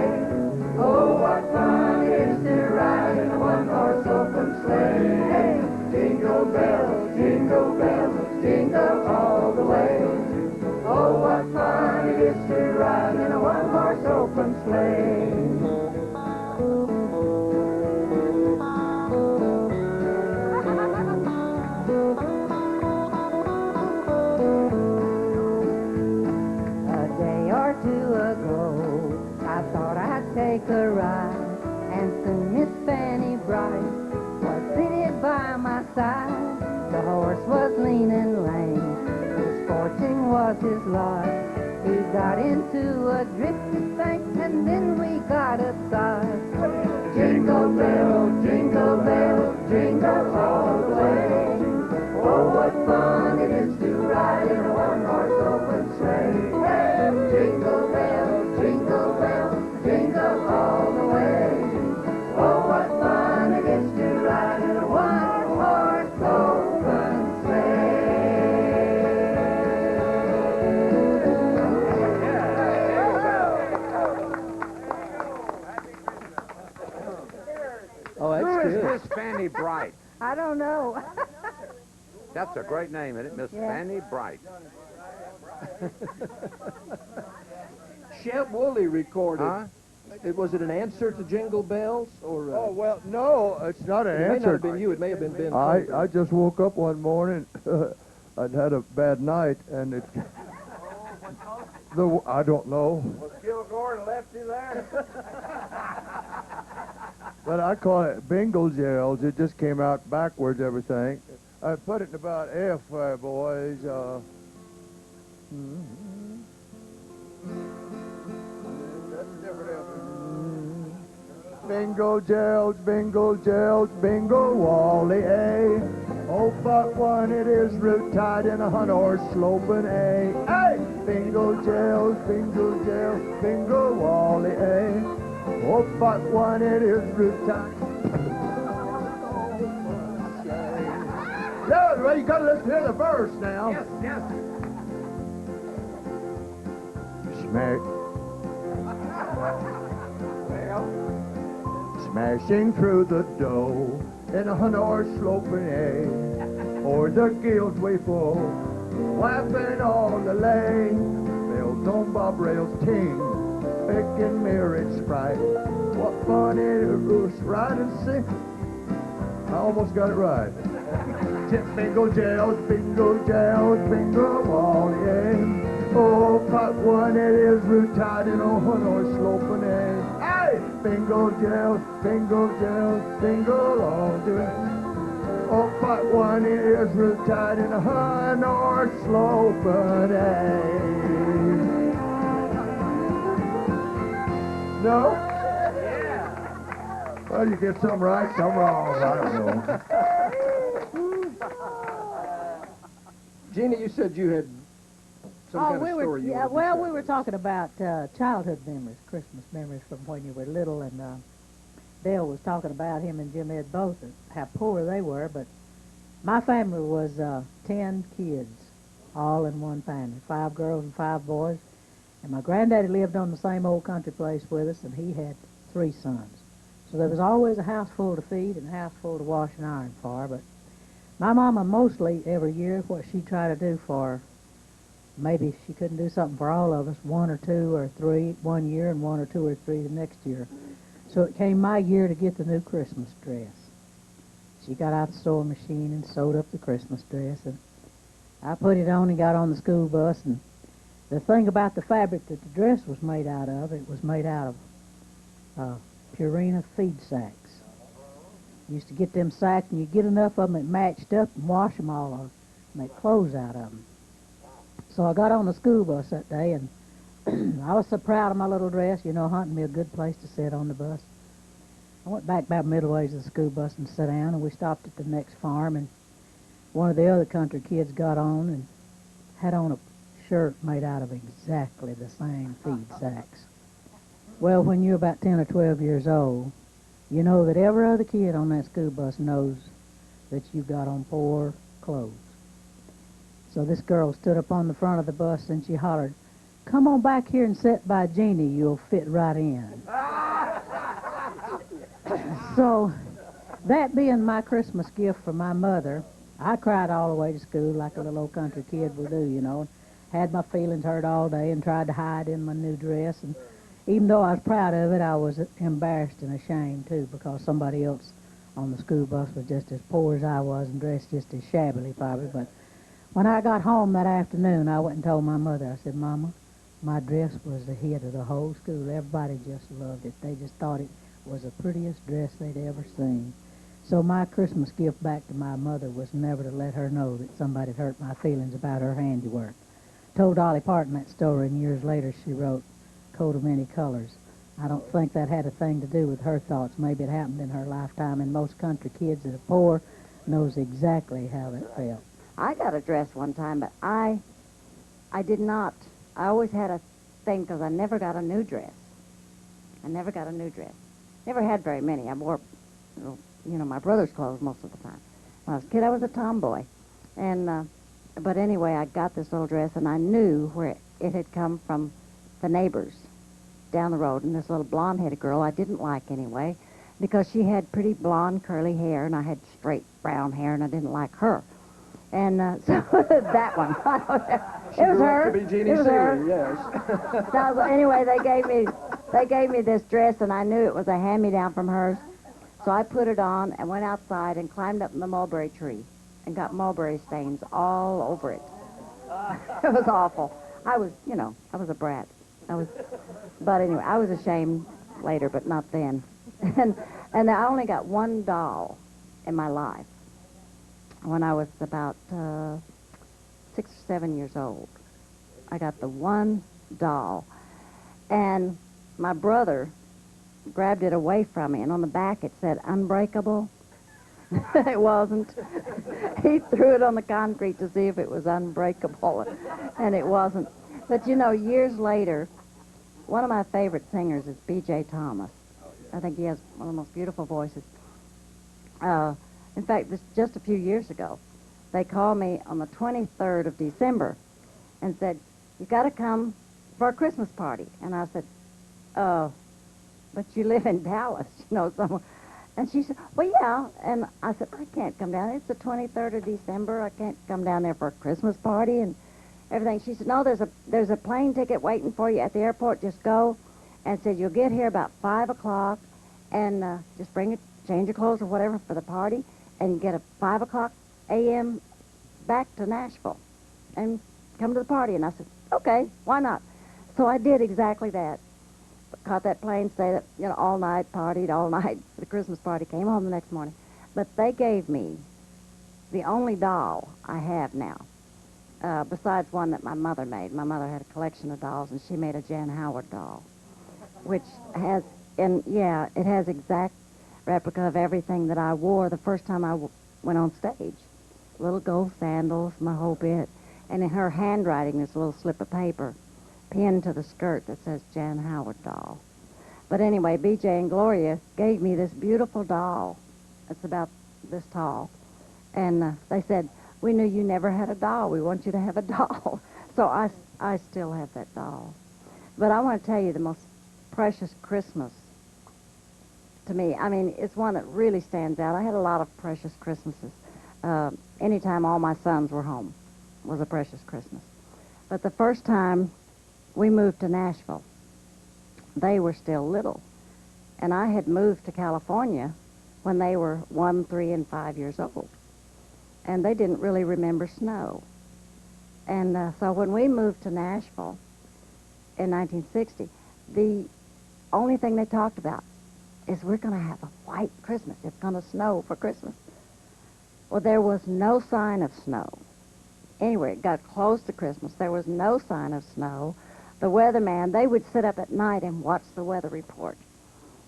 Oh, what fun it is to ride in a one-horse open sleigh. Hey, jingle bells, jingle all the way. Oh, what fun it is to ride in a one-horse open sleigh. Take a ride, and soon Miss Fanny Bright was seated by my side. The horse was lean and lame, misfortune was his lot. He got into a drifty bank, and then we got aside. Jingle bells, jingle all the way. Oh, what fun it is to ride in a one-horse open sleigh. Hey, jingle bells, jingle all the way. Oh, what fun it is to ride in a one-horse open Oh, that's Who is good. Miss Fanny Bright? I don't know. That's a great name, isn't it? Miss Fanny Bright. Sheb Woolley recorded. Huh? Was it an answer to Jingle Bells? Or, Oh, well, no, it's not an it may answer. not have been you. It may have been Ben. I just woke up one morning. I'd had a bad night, and it. I don't know, Was Kilgore and Lefty there? but I call it Bingle Yells. It just came out backwards, everything. I put it in about F, boys. Bingo gels, bingo Wally, eh? Oh, but one it is root tied in a hunt horse sloping A. Hey! Bingo jails, bingo wally A. Oh, but one it is root tied. Yeah, well, you gotta listen to the verse now. Yes, yes. Smash. Smashing through the dough in a hunt horse sloping A, or the guild way full, wiping on the lane, bells on bob rails ting, picking mirrored sprite. What fun it is riding sick. I almost got it right. Bingo jails, bingo wally A. Oh, pot one it is root tied in a hunt horse sloping A. Hey! Bingo jails, bingo long day. Oh, pot one it is root tied in a hunt horse sloping A. No? Well, you get some right, some wrong. I don't know. Jeannie, you said you had some kind of story you wanted to share. we were talking about childhood memories, Christmas memories from when you were little, and Dale was talking about him and Jim Ed both, and how poor they were, but my family was 10 kids, all in one family, 5 girls and 5 boys, and my granddaddy lived on the same old country place with us, and he had 3 sons. So there was always a house full to feed and a house full to wash and iron for, but my mama mostly every year, what she tried to do for, maybe she couldn't do something for all of us, 1 or 2 or 3 one year and 1 or 2 or 3 the next year. So it came my year to get the new Christmas dress. She got out the sewing machine and sewed up the Christmas dress, and I put it on and got on the school bus, and the thing about the fabric that the dress was made out of, it was made out of Purina feed sacks. You used to get them sacks, and you get enough of them that matched up and wash them all and make clothes out of them. So I got on the school bus that day, and I was so proud of my little dress, you know, hunting me a good place to sit on the bus. I went back about middle ways of the school bus and sat down, and we stopped at the next farm, and one of the other country kids got on and had on a shirt made out of exactly the same feed sacks. Well, when you're about 10 or 12 years old, you know that every other kid on that school bus knows that you got on poor clothes. So this girl stood up on the front of the bus and she hollered, "Come on back here and sit by Jeannie, you'll fit right in." So, that being my Christmas gift for my mother, I cried all the way to school like a little old country kid would do, you know, and had my feelings hurt all day and tried to hide in my new dress, and even though I was proud of it, I was embarrassed and ashamed, too, because somebody else on the school bus was just as poor as I was and dressed just as shabbily, probably. But when I got home that afternoon, I went and told my mother, I said, "Mama, my dress was the hit of the whole school. Everybody just loved it. They just thought it was the prettiest dress they'd ever seen." So my Christmas gift back to my mother was never to let her know that somebody had hurt my feelings about her handiwork. Told Dolly Parton that story, and years later she wrote, "Coat of many colors." I don't think that had a thing to do with her thoughts. Maybe it happened in her lifetime, and most country kids that are poor knows exactly how that felt. I got a dress one time, but I did not. I always had a thing because I never got a new dress. I never got a new dress. Never had very many. I wore, you know, my brother's clothes most of the time. When I was a kid, I was a tomboy. And, but anyway, I got this little dress, and I knew where it had come from the neighbors down the road, and this little blonde-headed girl I didn't like anyway because she had pretty blonde curly hair, and I had straight brown hair, and I didn't like her. And so that one, it was her. To be Jeannie it was her. Seeley, yes. So anyway, they gave me this dress, and I knew it was a hand-me-down from hers. So I put it on and went outside and climbed up in the mulberry tree and got mulberry stains all over it. It was awful. I was, you know, I was a brat. But anyway, I was ashamed later, but not then. And I only got one doll in my life when I was about 6 or 7 years old. I got the one doll. And my brother grabbed it away from me, and on the back it said, "Unbreakable." It wasn't. He threw it on the concrete to see if it was unbreakable, and it wasn't. But you know, years later, one of my favorite singers is B.J. Thomas. I think he has one of the most beautiful voices. In fact, just a few years ago, they called me on the 23rd of December and said, "You got to come for a Christmas party." And I said, "Oh, but you live in Dallas, you know, somewhere." And she said, "Well, yeah." And I said, "I can't come down. It's the 23rd of December. I can't come down there for a Christmas party and everything." She said, "No, there's a plane ticket waiting for you at the airport. Just go." And said, "You'll get here about 5 o'clock, and just bring a change of clothes or whatever for the party, and you get a 5 o'clock a.m. back to Nashville and come to the party." And I said, "Okay, why not?" So I did exactly that. Caught that plane, stayed up, you know, all night, partied all night for the Christmas party, came home the next morning. But they gave me the only doll I have now, besides one that my mother made. My mother had a collection of dolls, and she made a Jan Howard doll, which has, and yeah, it has exact replica of everything that I wore the first time I went on stage. Little gold sandals, my whole bit, and in her handwriting, this little slip of paper pinned to the skirt that says Jan Howard doll. But anyway, BJ and Gloria gave me this beautiful doll. It's about this tall. And they said, "We knew you never had a doll. We want you to have a doll." So I still have that doll. But I want to tell you the most precious Christmas to me. I mean, it's one that really stands out. I had a lot of precious Christmases. Anytime all my sons were home was a precious Christmas. But the first time we moved to Nashville, they were still little. And I had moved to California when they were 1, 3, and 5 years old. And they didn't really remember snow. And so when we moved to Nashville in 1960, the only thing they talked about is we're going to have a white Christmas. It's going to snow for Christmas. Well, there was no sign of snow. Anyway, it got close to Christmas. There was no sign of snow. The weatherman, they would sit up at night and watch the weather report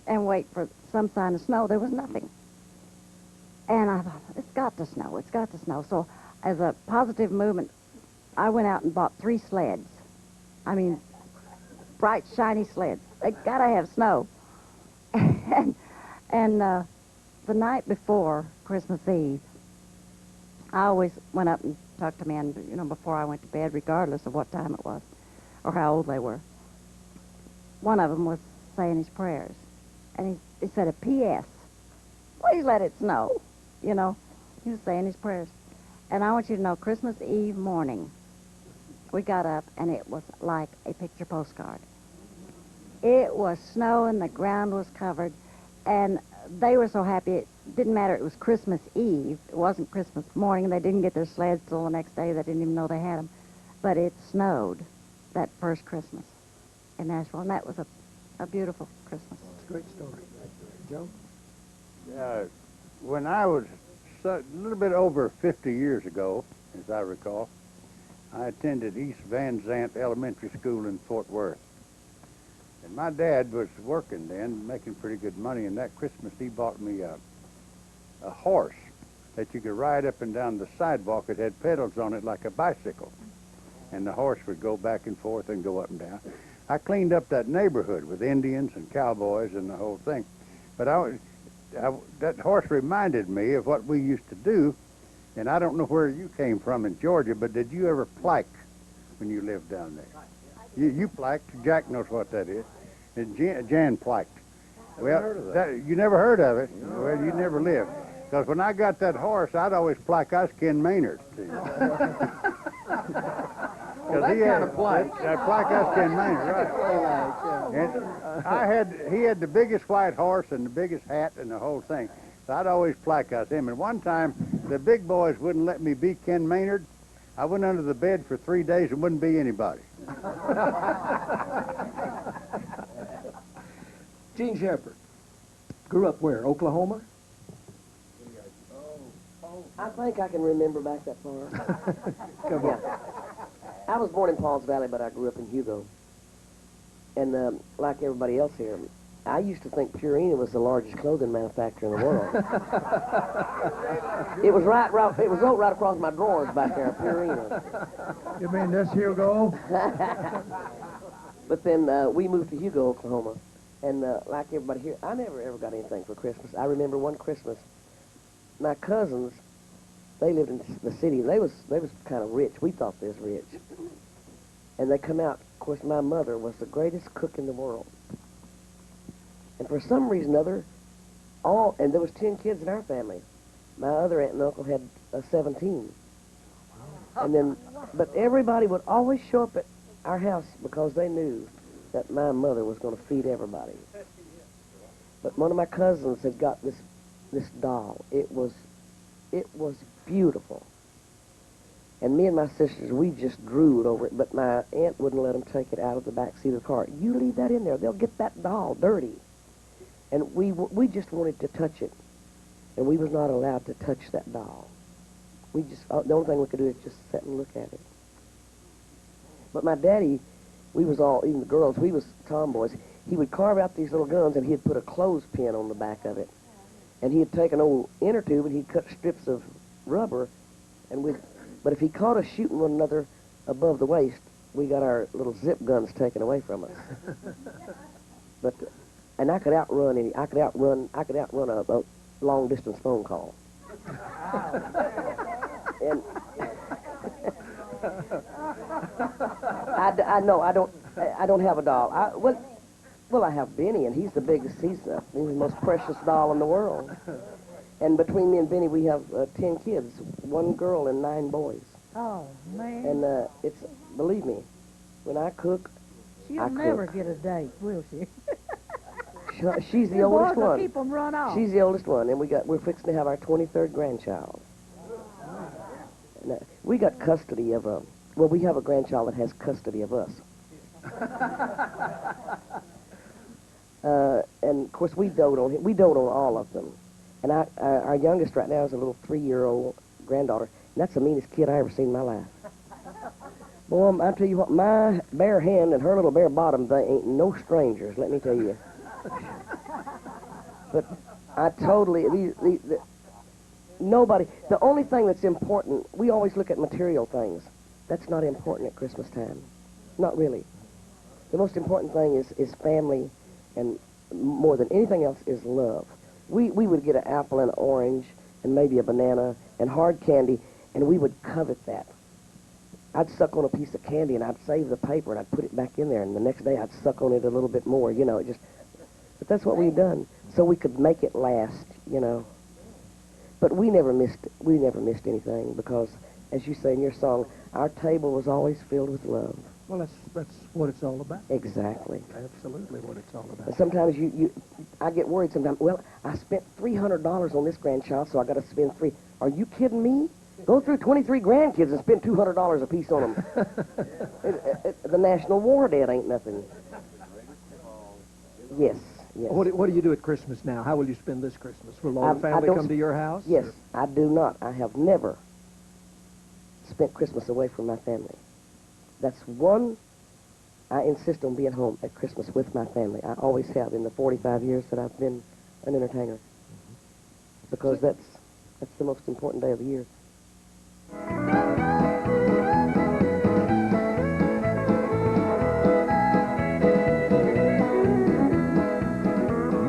and wait for some sign of snow. There was nothing. And I thought, it's got to snow. It's got to snow. So as a positive movement, I went out and bought 3 sleds. I mean, bright, shiny sleds. They got to have snow. and the night before Christmas Eve, I always went up and talked to men, you know, before I went to bed, regardless of what time it was or how old they were. One of them was saying his prayers, and he said a P.S. Please let it snow, you know. He was saying his prayers. And I want you to know, Christmas Eve morning, we got up, and it was like a picture postcard. It was snowing, the ground was covered, and they were so happy. It didn't matter, it was Christmas Eve. It wasn't Christmas morning. They didn't get their sleds till the next day. They didn't even know they had them. But it snowed that first Christmas in Nashville, and that was a beautiful Christmas. It's a great story. Joe? When I was a little bit over 50 years ago, as I recall, I attended East Van Zant Elementary School in Fort Worth. And my dad was working then, making pretty good money, and that Christmas he bought me a horse that you could ride up and down the sidewalk. It had pedals on it like a bicycle. And the horse would go back and forth and go up and down. I cleaned up that neighborhood with Indians and cowboys and the whole thing. But that horse reminded me of what we used to do. And I don't know where you came from in Georgia, but did you ever plaque when you lived down there? You plaqued. Jack knows what that is. And Jan plaqued. Well, heard of that. You never heard of it. No. Well, you never lived. Because when I got that horse, I'd always plaque I was Ken Maynard. Well, that kind of plaque. That plaque I was Ken Maynard, right. And he had the biggest white horse and the biggest hat and the whole thing. So I'd always plaque us him. And one time, the big boys wouldn't let me be Ken Maynard. I went under the bed for 3 days and wouldn't be anybody. Gene Shepard grew up where? Oklahoma? I think I can remember back that far. Come on. I was born in Pauls Valley, but I grew up in Hugo. And like everybody else here, I used to think Purina was the largest clothing manufacturer in the world. It was right across my drawers back there, Purina. You mean this Hugo? But then we moved to Hugo, Oklahoma, and like everybody here, I never ever got anything for Christmas. I remember one Christmas, my cousins, they lived in the city. They was kind of rich. We thought they was rich, and they come out. Of course, my mother was the greatest cook in the world. And for some reason or other, and there was 10 kids in our family. My other aunt and uncle had 17. And then, but everybody would always show up at our house because they knew that my mother was going to feed everybody. But one of my cousins had got this doll. It was beautiful. And me and my sisters, we just drooled over it, but my aunt wouldn't let them take it out of the back seat of the car. You leave that in there. They'll get that doll dirty. And we just wanted to touch it. And we was not allowed to touch that doll. We just, the only thing we could do is just sit and look at it. But my daddy, we was all, even the girls, we was tomboys. He would carve out these little guns and he'd put a clothespin on the back of it. And he'd take an old inner tube and he'd cut strips of rubber. But if he caught us shooting one another above the waist, we got our little zip guns taken away from us. And I could outrun a long distance phone call. And I don't have a doll. Well, I have Benny, and he's the biggest. He's the most precious doll in the world. And between me and Benny, we have 10 kids, 1 girl and 9 boys. Oh, man. And believe me, when I cook, She'll never get a date, will she? She's the Your oldest boys will one. keep 'em run off. She's the oldest one, and we're fixing to have our 23rd grandchild. And, we got custody of we have a grandchild that has custody of us. And of course we dote on him. We dote on all of them. And our youngest right now is a little 3-year-old granddaughter, and that's the meanest kid I ever seen in my life. Boy, I tell you what, my bare hand and her little bare bottom, they ain't no strangers, let me tell you. But I totally, nobody, the only thing that's important, we always look at material things. That's not important at Christmas time. Not really. The most important thing is family, and more than anything else is love. We would get an apple and an orange and maybe a banana and hard candy, and we would covet that. I'd suck on a piece of candy and I'd save the paper and I'd put it back in there, and the next day I'd suck on it a little bit more, but that's what we've done, so we could make it last, But we never missed anything because, as you say in your song, our table was always filled with love. Well, that's what it's all about. Exactly. Absolutely what it's all about. But sometimes I get worried sometimes. Well, I spent $300 on this grandchild, so I got to spend $300. Are you kidding me? Go through 23 grandkids and spend $200 a piece on them. The national war debt ain't nothing. Yes. Yes. What do you do at Christmas now? How will you spend this Christmas? Will all the family come to your house? Yes, or? I do not. I have never spent Christmas away from my family. That's one, I insist on being home at Christmas with my family. I always have in the 45 years that I've been an entertainer. Because that's the most important day of the year.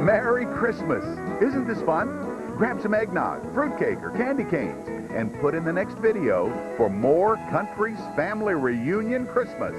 Merry Christmas! Isn't this fun? Grab some eggnog, fruitcake, or candy canes and put in the next video for more Country's Family Reunion Christmas.